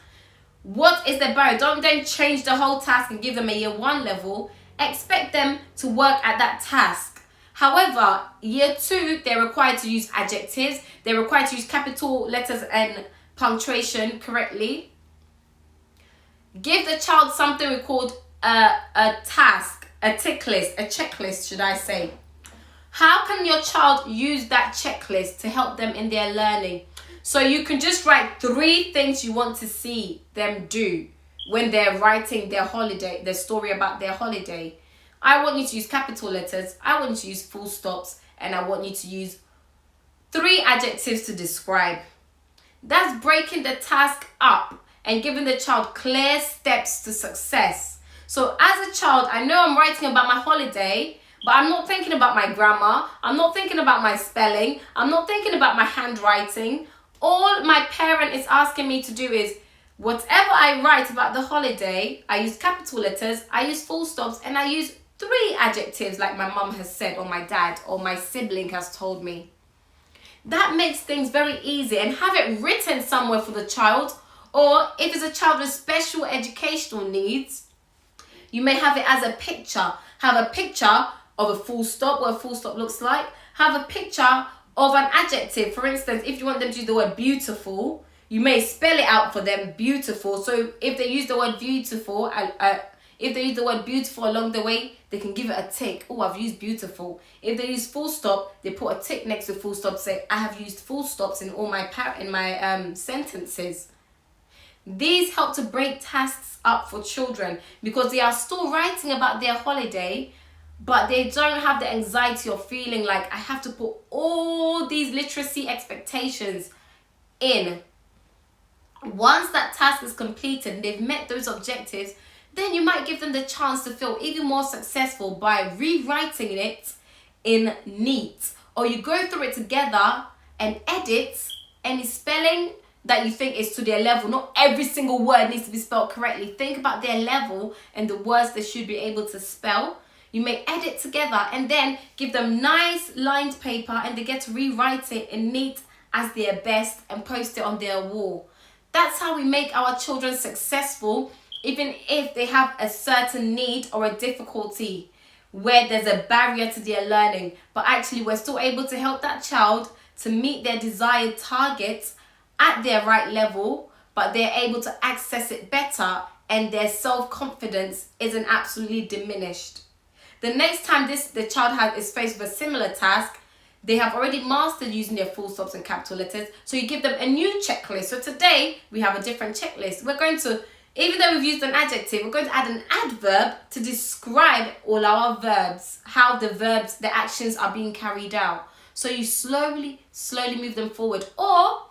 What is the barrier? Don't then change the whole task and give them a year 1 level. Expect them to work at that task. However, year 2, they're required to use adjectives. They're required to use capital letters and punctuation correctly. Give the child something we called a task, a tick list, a checklist, should I say. How can your child use that checklist to help them in their learning? So you can just write 3 things you want to see them do when they're writing their holiday, their story about their holiday. I want you to use capital letters, I want you to use full stops, and I want you to use 3 adjectives to describe. That's breaking the task up and giving the child clear steps to success. So as a child, I know I'm writing about my holiday, but I'm not thinking about my grammar, I'm not thinking about my spelling, I'm not thinking about my handwriting. All my parent is asking me to do is, whatever I write about the holiday, I use capital letters, I use full stops, and I use 3 adjectives like my mum has said, or my dad, or my sibling has told me. That makes things very easy, and have it written somewhere for the child. Or if it's a child with special educational needs, you may have it as a picture. Have a picture of a full stop, what a full stop looks like. Have a picture of an adjective. For instance, if you want them to use the word beautiful, you may spell it out for them, beautiful. So if they use the word beautiful, along the way, they can give it a tick. Oh, I've used beautiful. If they use full stop, they put a tick next to full stop, say, I have used full stops in all my sentences. These help to break tasks up for children because they are still writing about their holiday, but they don't have the anxiety of feeling like I have to put all these literacy expectations in. Once that task is completed and they've met those objectives, then you might give them the chance to feel even more successful by rewriting it in neat. Or you go through it together and edit any spelling that you think is to their level. Not every single word needs to be spelled correctly. Think about their level and the words they should be able to spell. You may edit together and then give them nice lined paper and they get to rewrite it in neat as their best and post it on their wall. That's how we make our children successful, even if they have a certain need or a difficulty where there's a barrier to their learning. But actually we're still able to help that child to meet their desired targets at their right level, but they're able to access it better and their self-confidence isn't absolutely diminished. The next time the child is faced with a similar task, they have already mastered using their full stops and capital letters, so you give them a new checklist. So today we have a different checklist. We're going to, even though we've used an adjective, we're going to add an adverb to describe all our verbs, how the actions are being carried out. So you slowly move them forward. Or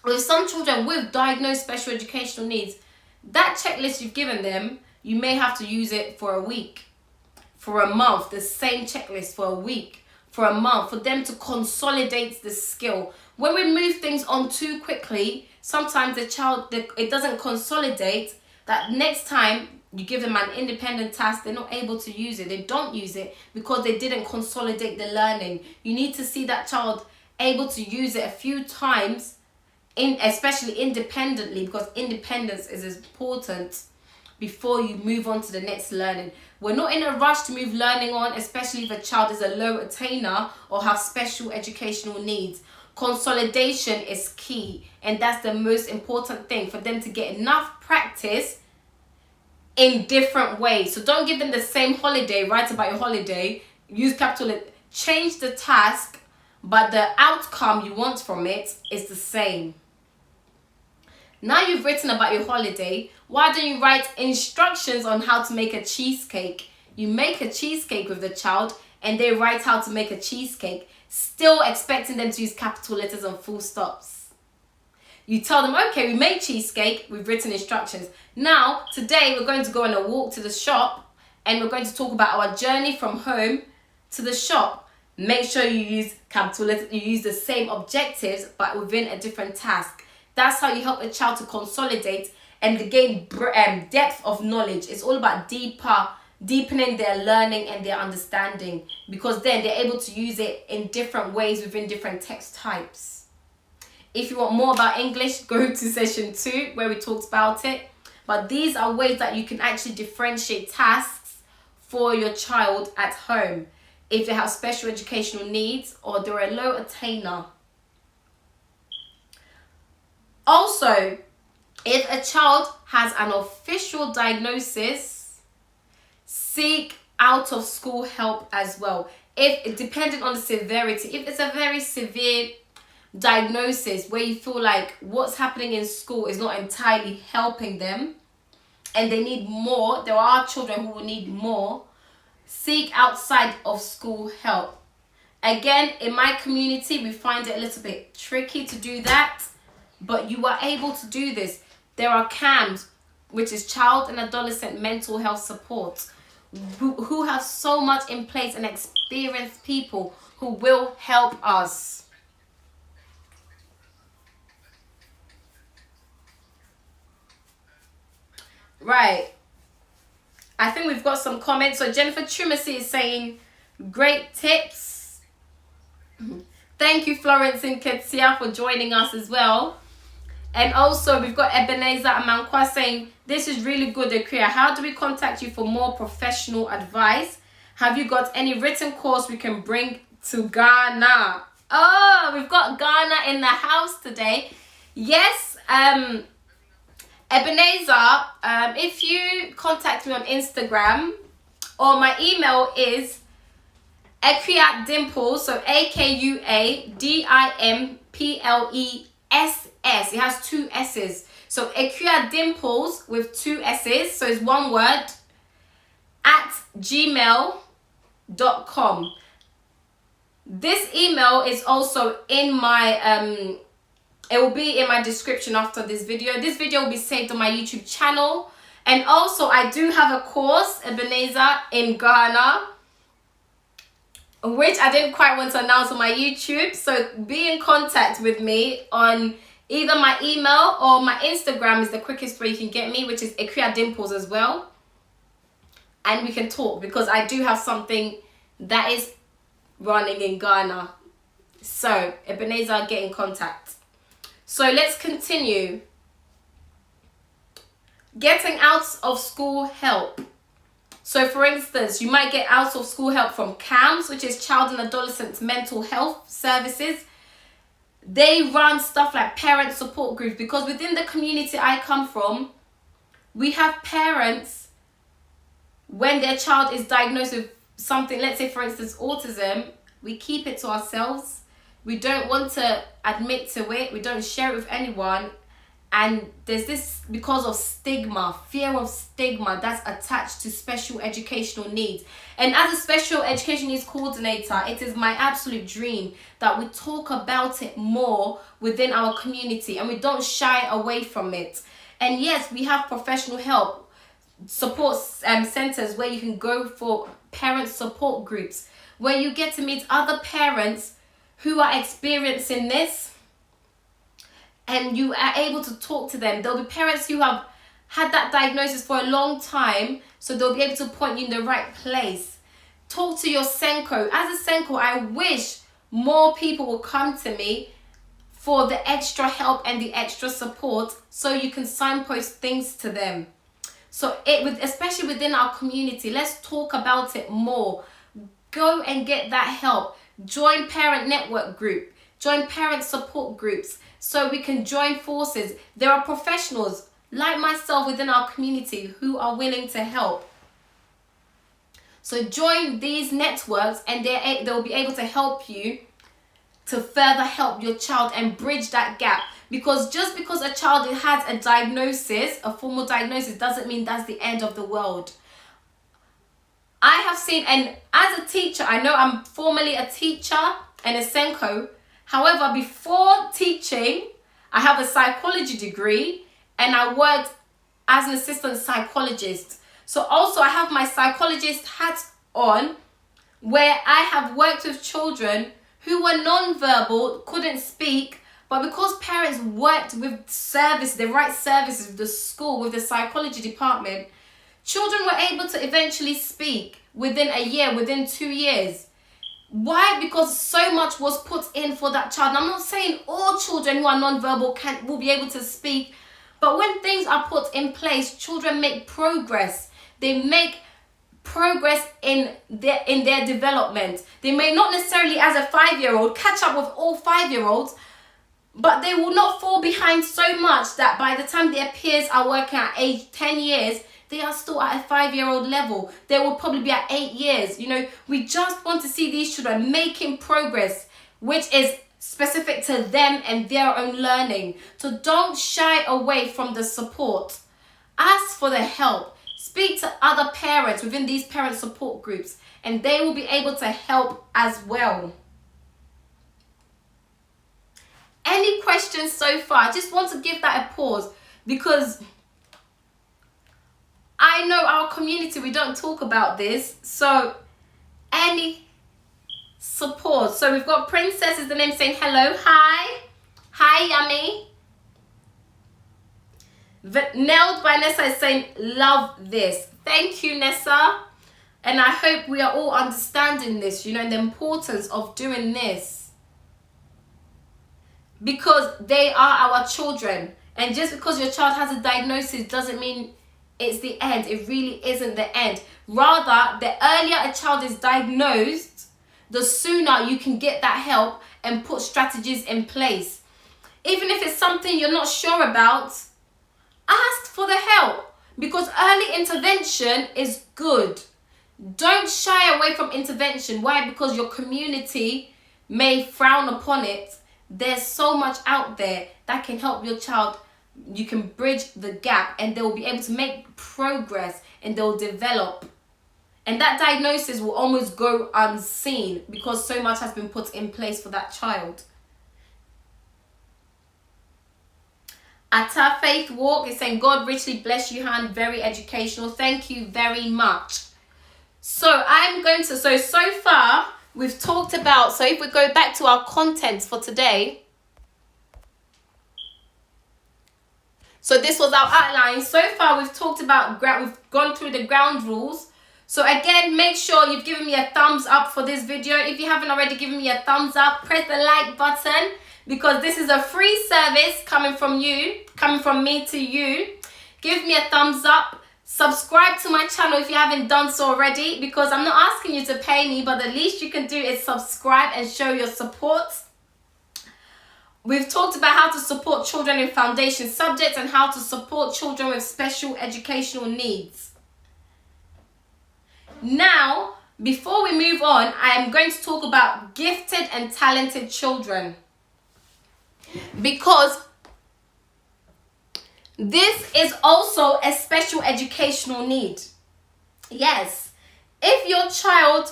with some children with diagnosed special educational needs, that checklist you've given them, you may have to use it for a week, for a month, the same checklist for a week, for a month, for them to consolidate the skill. When we move things on too quickly, sometimes the child, it doesn't consolidate. That next time you give them an independent task, they're not able to use it. They don't use it because they didn't consolidate the learning. You need to see that child able to use it a few times, especially independently, because independence is important before you move on to the next learning. We're not in a rush to move learning on, especially if a child is a low attainer or have special educational needs. Consolidation is key, and that's the most important thing, for them to get enough practice in different ways. So don't give them the same holiday, write about your holiday, use capital, change the task, but the outcome you want from it is the same. Now you've written about your holiday, why don't you write instructions on how to make a cheesecake? You make a cheesecake with the child and they write how to make a cheesecake, still expecting them to use capital letters and full stops. You tell them, okay, we made cheesecake, we've written instructions. Now, today we're going to go on a walk to the shop and we're going to talk about our journey from home to the shop. Make sure you use capital letters, you use the same objectives, but within a different task. That's how you help a child to consolidate and to gain depth of knowledge. It's all about deepening their learning and their understanding, because then they're able to use it in different ways within different text types. If you want more about English, go to session 2 where we talked about it. But these are ways that you can actually differentiate tasks for your child at home if they have special educational needs or they're a low attainer. Also, if a child has an official diagnosis, seek out of school help as well. If depending on the severity, if it's a very severe diagnosis where you feel like what's happening in school is not entirely helping them and they need more, there are children who will need more, seek outside of school help. Again, in my community, we find it a little bit tricky to do that, but you are able to do this. There are CAMS, which is child and adolescent mental health support, who have so much in place, and experienced people who will help us. Right. I think we've got some comments. So Jennifer Trumacy is saying, great tips. Thank you, Florence and Ketsia, for joining us as well. And also we've got Ebenezer Amankwa saying, this is really good, Akua. How do we contact you for more professional advice? Have you got any written course we can bring to Ghana? Oh, we've got Ghana in the house today. Yes, Ebenezer, if you contact me on Instagram, or my email is Akua Dimples, so AKUADIMPLESS. It has 2 S's. So Akua Dimples with 2 S's, so it's one word, at gmail.com. This email is also in my it will be in my description after this video. This video will be saved on my YouTube channel. And also I do have a course, Ebenezer, in Ghana, which I didn't quite want to announce on my YouTube. So be in contact with me on either my email or my Instagram is the quickest way you can get me, which is Akua Dimples as well. And we can talk, because I do have something that is running in Ghana. So Ebenezer, get in contact. So let's continue. Getting out of school help. So for instance, you might get out of school help from CAMS, which is Child and Adolescent Mental Health Services. They run stuff like parent support groups, because within the community I come from, we have parents, when their child is diagnosed with something, let's say for instance autism, we keep it to ourselves. We don't want to admit to it. We don't share it with anyone. And there's this, because of stigma, fear of stigma that's attached to special educational needs. And as a special education needs coordinator, it is my absolute dream that we talk about it more within our community and we don't shy away from it. And yes, we have professional help, support centers where you can go for parent support groups, where you get to meet other parents who are experiencing this, and you are able to talk to them. There'll be parents who have had that diagnosis for a long time, so they'll be able to point you in the right place. Talk to your Senko. As a Senko, I wish more people will come to me for the extra help and the extra support, so you can signpost things to them. So especially within our community, let's talk about it more. Go and get that help. Join parent network group. Join parent support groups, so we can join forces. There are professionals like myself within our community who are willing to help. So join these networks, and they'll be able to help you to further help your child and bridge that gap. Because just because a child has a diagnosis, a formal diagnosis, doesn't mean that's the end of the world. I have seen, and as a teacher, I know I'm formally a teacher and a Senko. However, before teaching, I have a psychology degree, and I worked as an assistant psychologist. So also I have my psychologist hat on, where I have worked with children who were non-verbal, couldn't speak, but because parents worked with the right services, with the school, with the psychology department, children were able to eventually speak within a year, within 2 years. Why? Because so much was put in for that child. And I'm not saying all children who are non-verbal will be able to speak, but when things are put in place, children make progress. They make progress in their development. They may not necessarily, as a 5-year-old, catch up with all 5-year-olds, but they will not fall behind so much that by the time their peers are working at age 10 years, they are still at a 5-year-old level. They will probably be at 8 years. We just want to see these children making progress, which is specific to them and their own learning. So don't shy away from the support. Ask for the help. Speak to other parents within these parent support groups, and they will be able to help as well. Any questions so far? I just want to give that a pause, because I know our community, we don't talk about this. So any support. So we've got Princess is the name, saying hello. Hi Yummy. Nailed by Nessa is saying love this. Thank you, Nessa. And I hope we are all understanding this, and the importance of doing this, because they are our children. And just because your child has a diagnosis doesn't mean it's the end. It really isn't the end. Rather, the earlier a child is diagnosed, the sooner you can get that help and put strategies in place. Even if it's something you're not sure about, ask for the help, because early intervention is good. Don't shy away from intervention. Why? Because your community may frown upon it. There's so much out there that can help your child. You can bridge the gap, and they will be able to make progress, and they'll develop. And that diagnosis will almost go unseen because so much has been put in place for that child. Atta Faith Walk is saying, God richly bless you, Han. Very educational. Thank you very much. So so far we've talked about, so if we go back to our contents for today. So this was our outline. So far we've talked about, we've gone through the ground rules. So again, make sure you've given me a thumbs up for this video. If you haven't already given me a thumbs up, press the like button, because this is a free service coming from me to you. Give me a thumbs up. Subscribe to my channel if you haven't done so already, because I'm not asking you to pay me, but the least you can do is subscribe and show your support. We've talked about how to support children in foundation subjects and how to support children with special educational needs. Now, before we move on, I am going to talk about gifted and talented children, because this is also a special educational need. Yes, if your child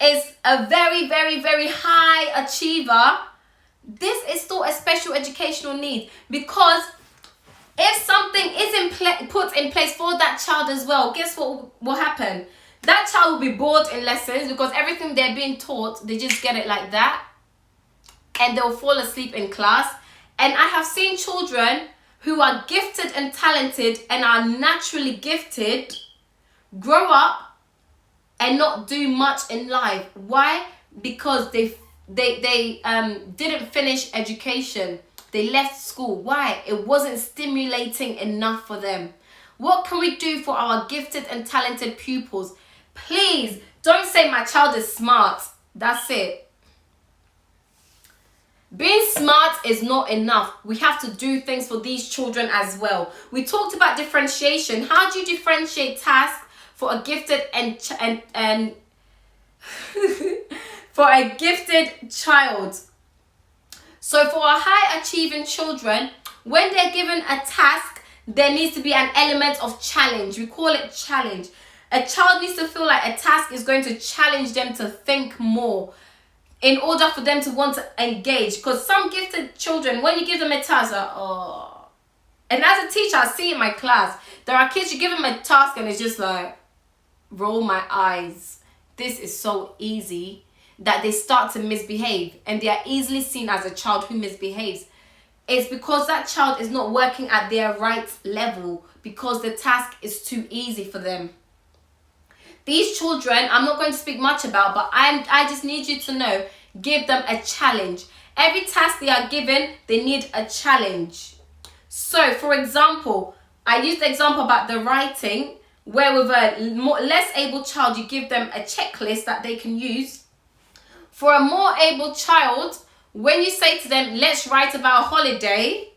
is a very, very, very high achiever, this is still a special educational need, because If something is put in place for that child as well, guess what will happen? That child will be bored in lessons because everything they're being taught, they just get it like that. And they'll fall asleep in class. And I have seen children who are gifted and talented and are naturally gifted grow up and not do much in life. Why? Because they didn't finish education. They left school. Why? It wasn't stimulating enough for them. What can we do for our gifted and talented pupils? Please don't say my child is smart. That's it. Being smart is not enough. We have to do things for these children as well. We talked about differentiation. How do you differentiate tasks for a gifted and for a gifted child? So for our high achieving children, when they're given a task, there needs to be an element of challenge. We call it challenge. A child needs to feel like a task is going to challenge them to think more in order for them to want to engage. Because some gifted children, when you give them a task, oh. And as a teacher, I see in my class, there are kids, you give them a task and it's just like, roll my eyes. This is so easy, that they start to misbehave, and they are easily seen as a child who misbehaves. It's because that child is not working at their right level, because the task is too easy for them. These children, I'm not going to speak much about, but I just need you to know, give them a challenge. Every task they are given, they need a challenge. So, for example, I used the example about the writing, where with a less able child, you give them a checklist that they can use. For a more able child, when you say to them, let's write about a holiday,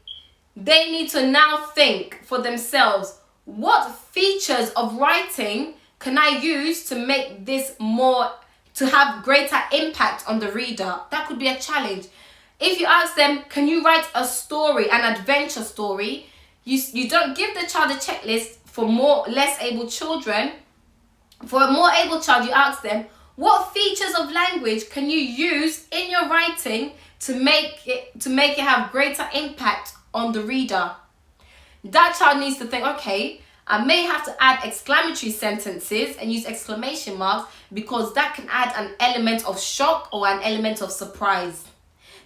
they need to now think for themselves, what features of writing can I use to make this more, to have greater impact on the reader? That could be a challenge. If you ask them, can you write a story, an adventure story? You don't give the child a checklist for less able children. For a more able child, you ask them, what features of language can you use in your writing to make it have greater impact on the reader? That child needs to think, okay, I may have to add exclamatory sentences and use exclamation marks, because that can add an element of shock or an element of surprise.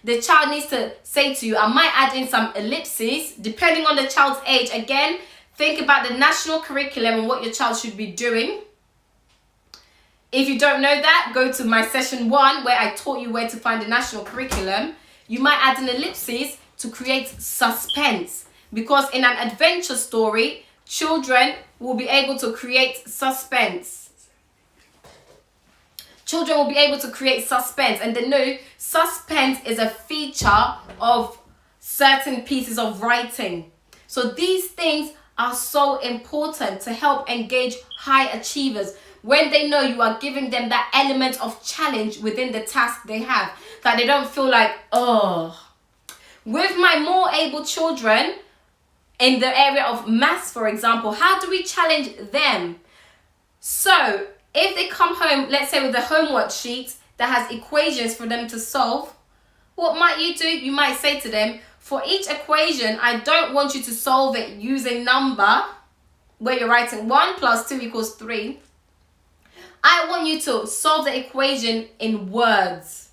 The child needs to say to you, I might add in some ellipses, depending on the child's age. Again, think about the national curriculum and what your child should be doing. If you don't know that, go to my session 1 where I taught you where to find the national curriculum. You might add an ellipsis to create suspense, because in an adventure story, children will be able to create suspense. Children will be able to create suspense, and they know suspense is a feature of certain pieces of writing. So these things are so important to help engage high achievers. When they know you are giving them that element of challenge within the task they have, that they don't feel like, oh. With my more able children, in the area of maths, for example, how do we challenge them? So, if they come home, let's say with a homework sheet that has equations for them to solve, what might you do? You might say to them, for each equation, I don't want you to solve it using number, where you're writing 1 + 2 = 3. I want you to solve the equation in words.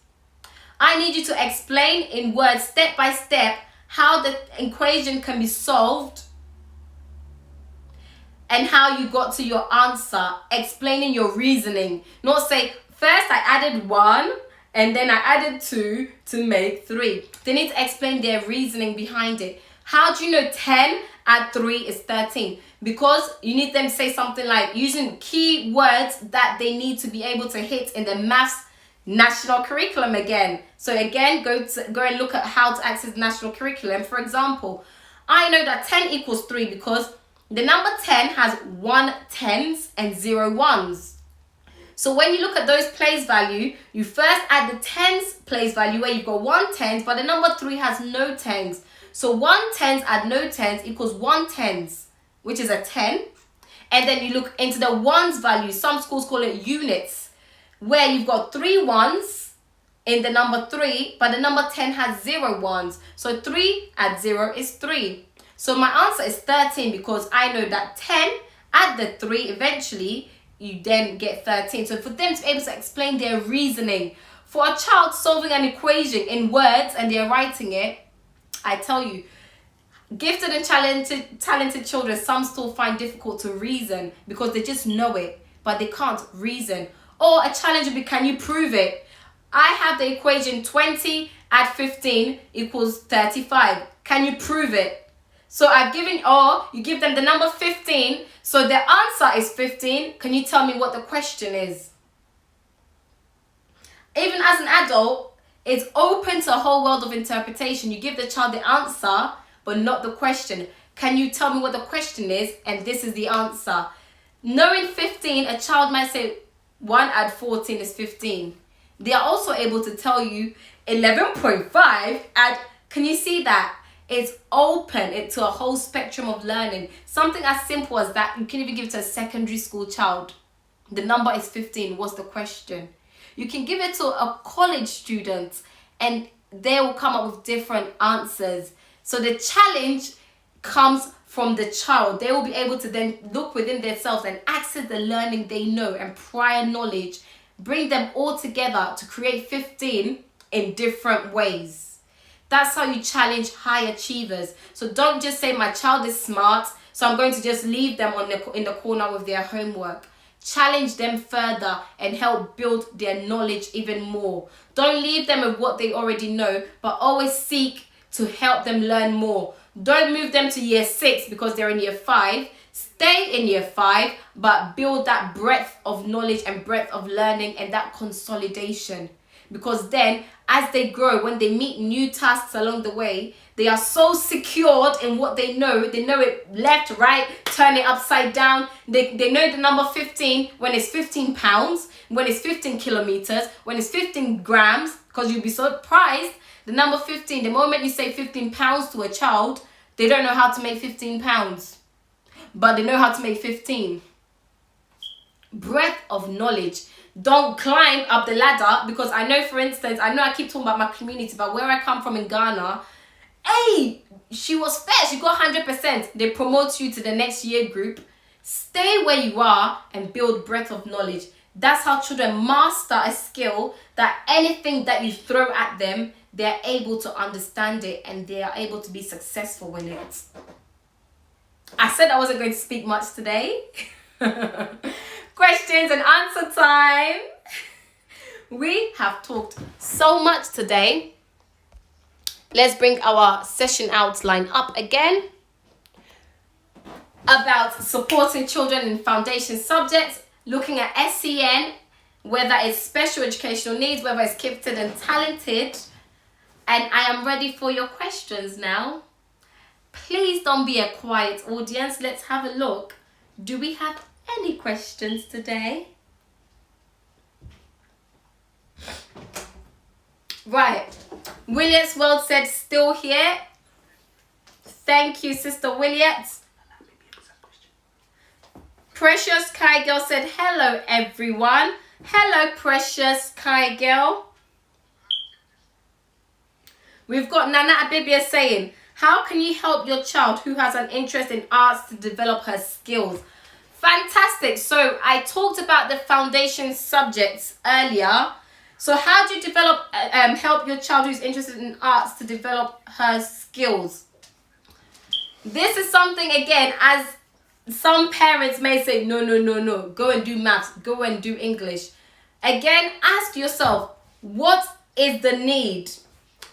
I need you to explain in words, step by step, how the equation can be solved and how you got to your answer, explaining your reasoning. Not say, first I added 1 and then I added 2 to make 3. They need to explain their reasoning behind it. How do you know 10 add 3 is 13? Because you need them to say something like, using key words that they need to be able to hit in the maths national curriculum again. So again, go and look at how to access national curriculum. For example, I know that 10 = 3 because the number 10 has 1 tens and 0 ones. So when you look at those place value, you first add the tens place value where you've got 1 tens, but the number 3 has no tens. So 1 tens add no tens equals 1 tens, which is a 10. And then you look into the ones value. Some schools call it units, where you've got 3 ones in the number 3, but the number 10 has 0 ones. So 3 add 0 is 3. So my answer is 13 because I know that 10, add the 3, eventually you then get 13. So for them to be able to explain their reasoning, for a child solving an equation in words and they're writing it, I tell you, gifted and talented children, some still find difficult to reason because they just know it, but they can't reason. Or a challenge would be, can you prove it? I have the equation 20 add 15 equals 35. Can you prove it? So I've given, or you give them the number 15, so their answer is 15. Can you tell me what the question is? Even as an adult, it's open to a whole world of interpretation. You give the child the answer, but not the question. Can you tell me what the question is? And this is the answer. Knowing 15, a child might say 1 add 14 is 15. They are also able to tell you 11.5 add, can you see that? It's open to a whole spectrum of learning. Something as simple as that, you can even give it to a secondary school child. The number is 15, what's the question? You can give it to a college student and they will come up with different answers. So the challenge comes from the child. They will be able to then look within themselves and access the learning they know and prior knowledge, bring them all together to create 15 in different ways. That's how you challenge high achievers. So don't just say my child is smart, so I'm going to just leave them in the corner with their homework. Challenge them further and help build their knowledge even more. Don't leave them with what they already know, but always seek to help them learn more. Don't move them to year 6 because they're in year 5. Stay in year 5, but build that breadth of knowledge and breadth of learning and that consolidation. Because then, as they grow, when they meet new tasks along the way, they are so secured in what they know it left, right, turn it upside down. They know the number 15 when it's 15 pounds, when it's 15 kilometers, when it's 15 grams, because you'll be surprised. The number 15, the moment you say 15 pounds to a child, they don't know how to make 15 pounds, but they know how to make 15. Breadth of knowledge. Don't climb up the ladder, because I know, for instance, I keep talking about my community, but where I come from in Ghana, hey, she was fair, she got 100%. They promote you to the next year group. Stay where you are and build breadth of knowledge. That's how children master a skill, that anything that you throw at them, they're able to understand it and they are able to be successful in it. I said I wasn't going to speak much today. Questions and answer time. We have talked so much today. Let's bring our session outline up again about supporting children in foundation subjects, looking at SEN, whether it's special educational needs, whether it's gifted and talented. And I am ready for your questions now. Please don't be a quiet audience. Let's have a look. Do we have any questions today? Right. Williams World said still here. Thank you, Sister Williams. Precious Kai Girl said hello, everyone. Hello, Precious Kai Girl. We've got Nana Abibia saying, how can you help your child who has an interest in arts to develop her skills? Fantastic. So I talked about the foundation subjects earlier. So how do you develop, help your child who's interested in arts to develop her skills? This is something, again, as some parents may say, no, go and do maths, go and do English. Again, ask yourself, what is the need?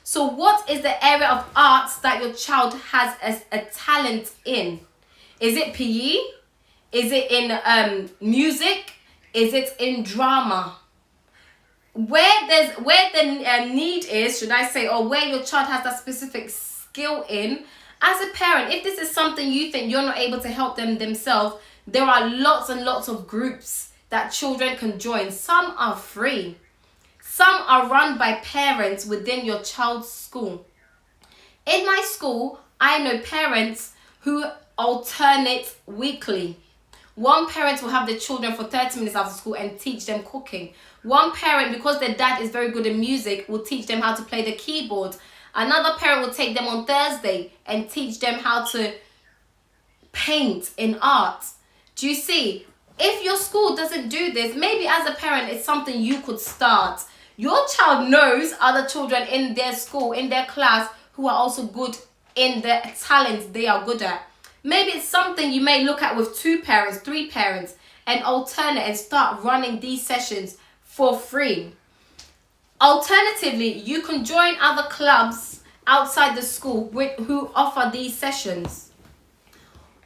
So what is the area of arts that your child has as a talent in? Is it PE? Is it in music? Is it in drama? Where the need is, should I say, or where your child has that specific skill in, as a parent, if this is something you think you're not able to help them themselves, there are lots and lots of groups that children can join. Some are free. Some are run by parents within your child's school. In my school, I know parents who alternate weekly. One parent will have the children for 30 minutes after school and teach them cooking. One parent, because their dad is very good in music, will teach them how to play the keyboard. Another parent will take them on Thursday and teach them how to paint in art. Do you see? If your school doesn't do this, maybe as a parent, it's something you could start. Your child knows other children in their school, in their class, who are also good in the talents they are good at. Maybe it's something you may look at with 2 parents, 3 parents, and alternate and start running these sessions for free. Alternatively, you can join other clubs outside the school who offer these sessions.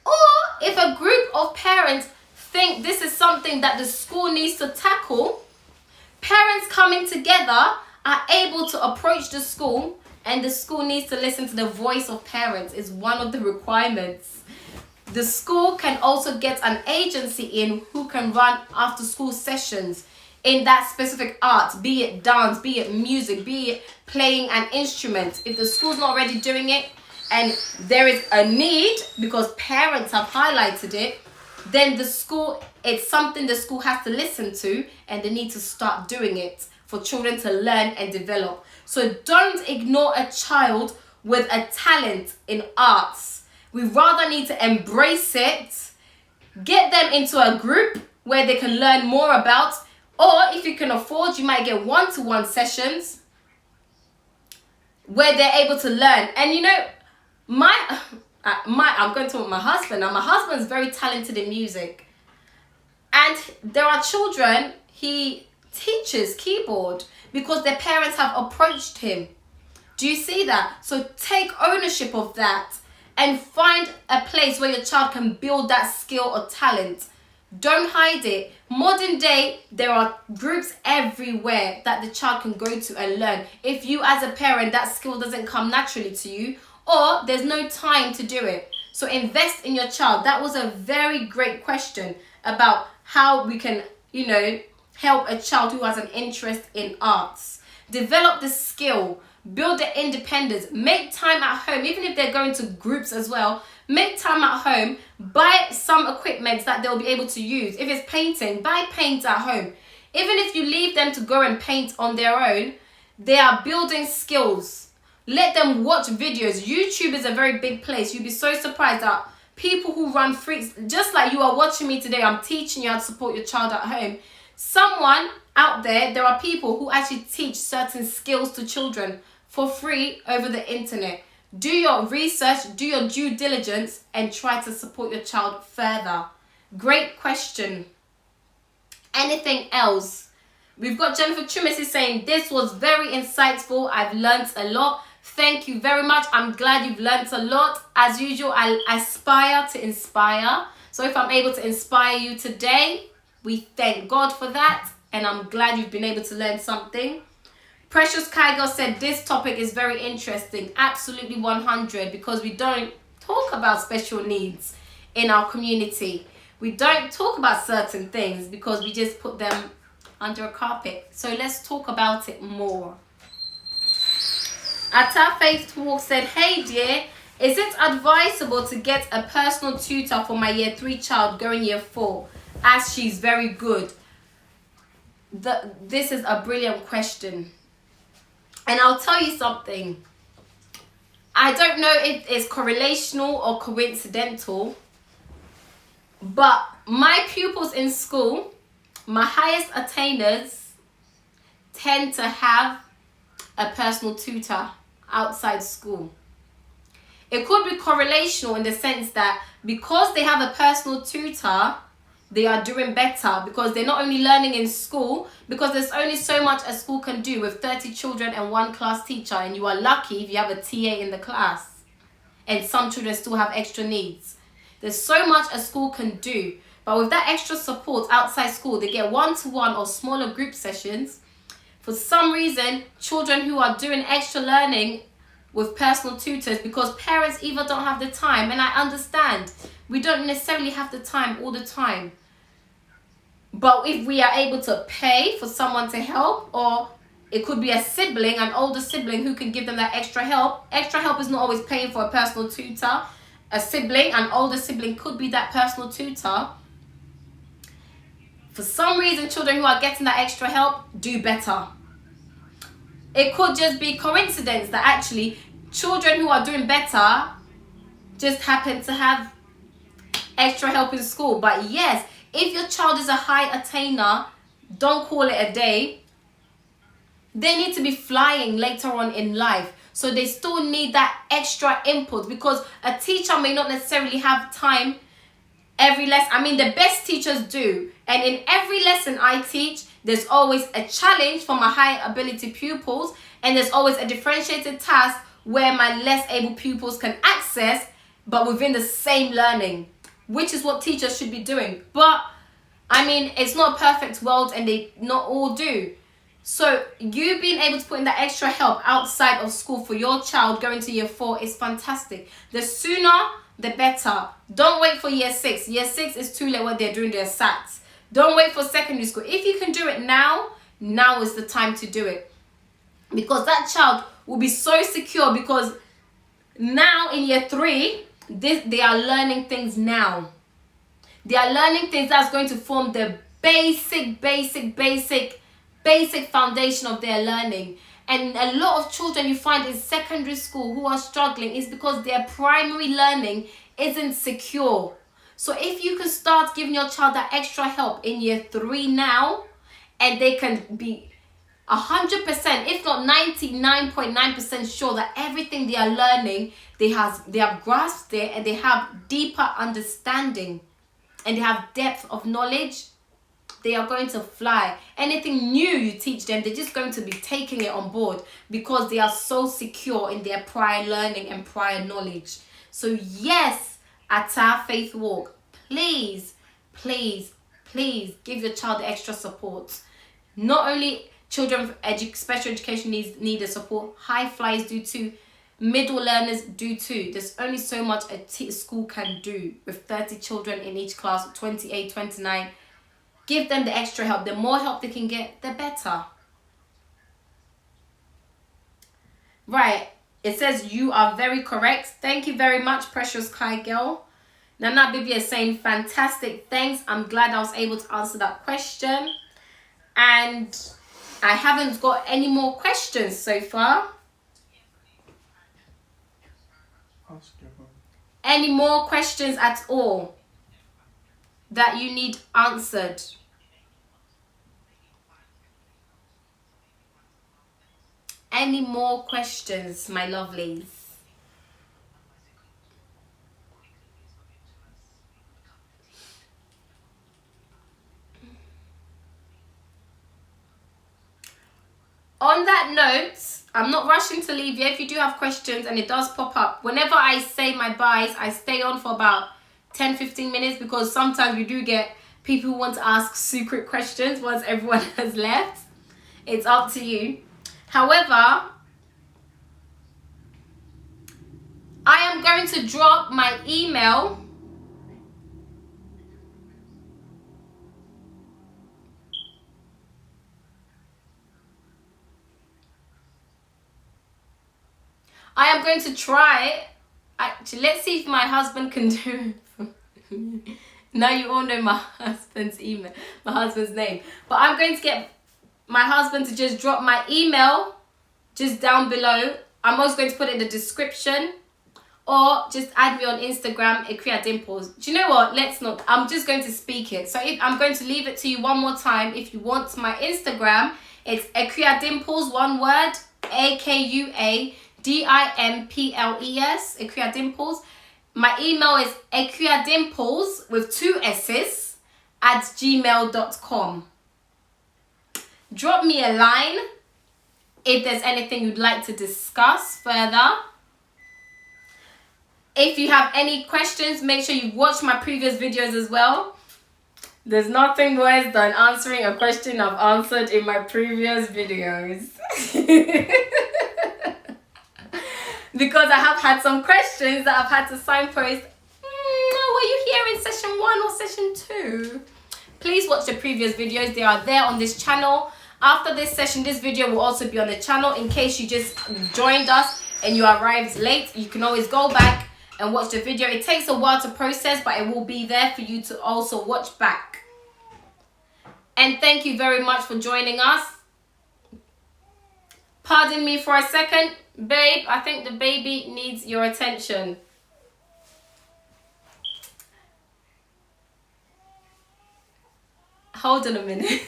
Or if a group of parents think this is something that the school needs to tackle, parents coming together are able to approach the school, and the school needs to listen to the voice of parents. Is one of the requirements. The school can also get an agency in who can run after school sessions in that specific art, be it dance, be it music, be it playing an instrument. If the school's not already doing it and there is a need because parents have highlighted it, then the school, it's something the school has to listen to, and they need to start doing it for children to learn and develop. So don't ignore a child with a talent in arts. We rather need to embrace it, get them into a group where they can learn more about, or if you can afford, you might get one-to-one sessions where they're able to learn. And you know, I'm going to talk about my husband. Now, my husband's very talented in music. And there are children, he teaches keyboard because their parents have approached him. Do you see that? So take ownership of that and find a place where your child can build that skill or talent. Don't hide it. Modern day, there are groups everywhere that the child can go to and learn. If you as a parent, that skill doesn't come naturally to you, or there's no time to do it. So invest in your child. That was a very great question about how we can, help a child who has an interest in arts. Develop the skill, build their independence, make time at home, even if they're going to groups as well. Make time at home, buy some equipment that they'll be able to use. If it's painting, buy paint at home. Even if you leave them to go and paint on their own, they are building skills. Let them watch videos. YouTube is a very big place. You'd be so surprised that people who run free, just like you are watching me today, I'm teaching you how to support your child at home. Someone out there are people who actually teach certain skills to children for free over the internet. Do your research, do your due diligence, and try to support your child further. Great question. Anything else? We've got Jennifer Chumis is saying, this was very insightful. I've learned a lot. Thank you very much. I'm glad you've learned a lot. As usual, I aspire to inspire. So if I'm able to inspire you today, we thank God for that. And I'm glad you've been able to learn something. Precious Kygo said this topic is very interesting. Absolutely 100, because we don't talk about special needs in our community. We don't talk about certain things because we just put them under a carpet. So let's talk about it more. Ata Faith Walk said, hey dear, is it advisable to get a personal tutor for my year 3 child going year 4 as she's very good? This is a brilliant question. And I'll tell you something. I don't know if it's correlational or coincidental, but my pupils in school, my highest attainers, tend to have a personal tutor outside school. It could be correlational in the sense that because they have a personal tutor, they are doing better because they're not only learning in school, because there's only so much a school can do with 30 children and 1 class teacher, and you are lucky if you have a TA in the class, and some children still have extra needs. There's so much a school can do, but with that extra support outside school, they get one-to-one or smaller group sessions. For some reason, children who are doing extra learning with personal tutors, because parents either don't have the time, and I understand, we don't necessarily have the time all the time. But if we are able to pay for someone to help, or it could be a sibling, an older sibling who can give them that extra help. Extra help is not always paying for a personal tutor. A sibling, an older sibling could be that personal tutor. For some reason, children who are getting that extra help do better. it could just be coincidence that actually children who are doing better just happen to have extra help in school. But yes, if your child is a high attainer, don't call it a day. They need to be flying later on in life. So they still need that extra input, because a teacher may not necessarily have time every lesson. I mean, the best teachers do. And in every lesson I teach, there's always a challenge for my high ability pupils, and there's always a differentiated task where my less able pupils can access, but within the same learning, which is what teachers should be doing. But I mean, it's not a perfect world, and they not all do. So you being able to put in that extra help outside of school for your child going to year 4 is fantastic. The sooner, the better. Don't wait for year 6. Year 6 is too late when they're doing their SATs. Don't wait for secondary school. If you can do it now, now is the time to do it. Because that child will be so secure, because now in year 3, they are learning things now. They are learning things that's going to form the basic foundation of their learning. And a lot of children you find in secondary school who are struggling is because their primary learning isn't secure. So if you can start giving your child that extra help in year 3 now, and they can be 100%, if not 99.9% sure that everything they are learning, they have grasped it, and they have deeper understanding, and they have depth of knowledge, they are going to fly. Anything new you teach them, they're just going to be taking it on board, because they are so secure in their prior learning and prior knowledge. So yes, at our Faith Walk, please give your child the extra support. Not only children with special education needs need the support, high flyers do too, middle learners do too. There's only so much a school can do with 30 children in each class, 28, 29. Give them the extra help. The more help they can get, the better. Right. It says you are very correct. Thank you very much, precious Kai girl. Nana Bibi is saying fantastic. Thanks. I'm glad I was able to answer that question. And I haven't got any more questions so far. Any more questions at all that you need answered? Any more questions, my lovelies? On that note, I'm not rushing to leave you. If you do have questions and it does pop up, whenever I say my byes, I stay on for about 10-15 minutes, because sometimes we do get people who want to ask secret questions once everyone has left. It's up to you. However, I am going to drop my email I am going to try. Actually, let's see if my husband can do it. Now you all know my husband's email, my husband's name. But I'm going to get my husband to just drop my email just down below. I'm also going to put it in the description, or just add me on Instagram, Akua Dimples. Do you know what? Let's not. I'm just going to speak it. So if I'm going to leave it to you one more time. If you want my Instagram, it's Akua Dimples, one word, AKUA DIMPLES, Akua Dimples. My email is akuadimples with 2 S's @gmail.com. Drop me a line if there's anything you'd like to discuss further. If you have any questions, make sure you watch my previous videos as well. There's nothing worse than answering a question I've answered in my previous videos. Because I have had some questions that I've had to signpost. Were you here in session 1 or session 2? Please watch the previous videos. They are there on this channel. After this session, this video will also be on the channel. In case you just joined us and you arrived late, you can always go back and watch the video. It takes a while to process, but it will be there for you to also watch back. And thank you very much for joining us. Pardon me for a second. Babe, I think the baby needs your attention. Hold on a minute.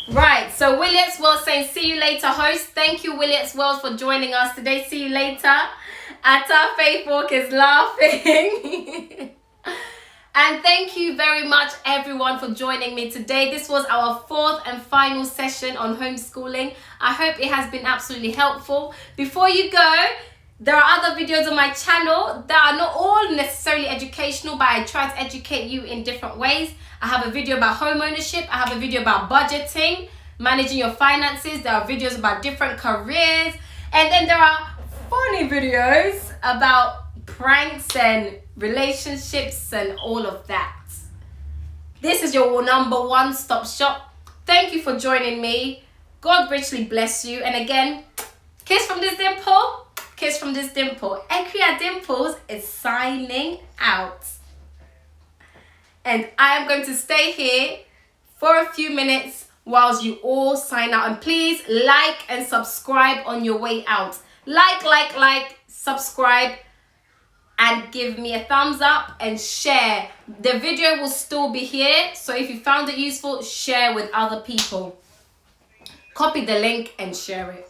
Right, so Williams Wells saying, see you later, host. Thank you, Williams Wells, for joining us today. See you later. Atta Faith Walk is laughing. And thank you very much, everyone, for joining me today. This was our 4th and final session on homeschooling. I hope it has been absolutely helpful. Before you go, there are other videos on my channel that are not all necessarily educational, but I try to educate you in different ways. I have a video about home ownership. I have a video about budgeting, managing your finances. There are videos about different careers. And then there are funny videos about pranks and relationships and all of that. This is your number one stop shop. Thank you for joining me. God richly bless you. And again, kiss from this dimple. Kiss from this dimple. Akua Dimples is signing out. And I am going to stay here for a few minutes whilst you all sign out. And please like and subscribe on your way out. Like, subscribe, and give me a thumbs up and share. The video will still be here. So if you found it useful, share with other people. Copy the link and share it.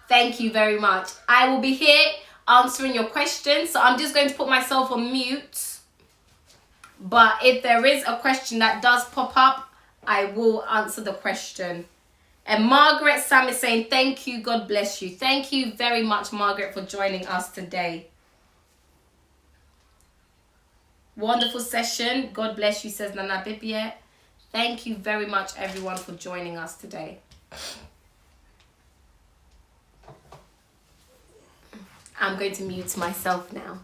Thank you very much. I will be here answering your questions. So I'm just going to put myself on mute. But if there is a question that does pop up, I will answer the question. And Margaret Sam is saying, thank you, God bless you. Thank you very much, Margaret, for joining us today. Wonderful session. God bless you, says Nana Bibia. Thank you very much, everyone, for joining us today. I'm going to mute myself now.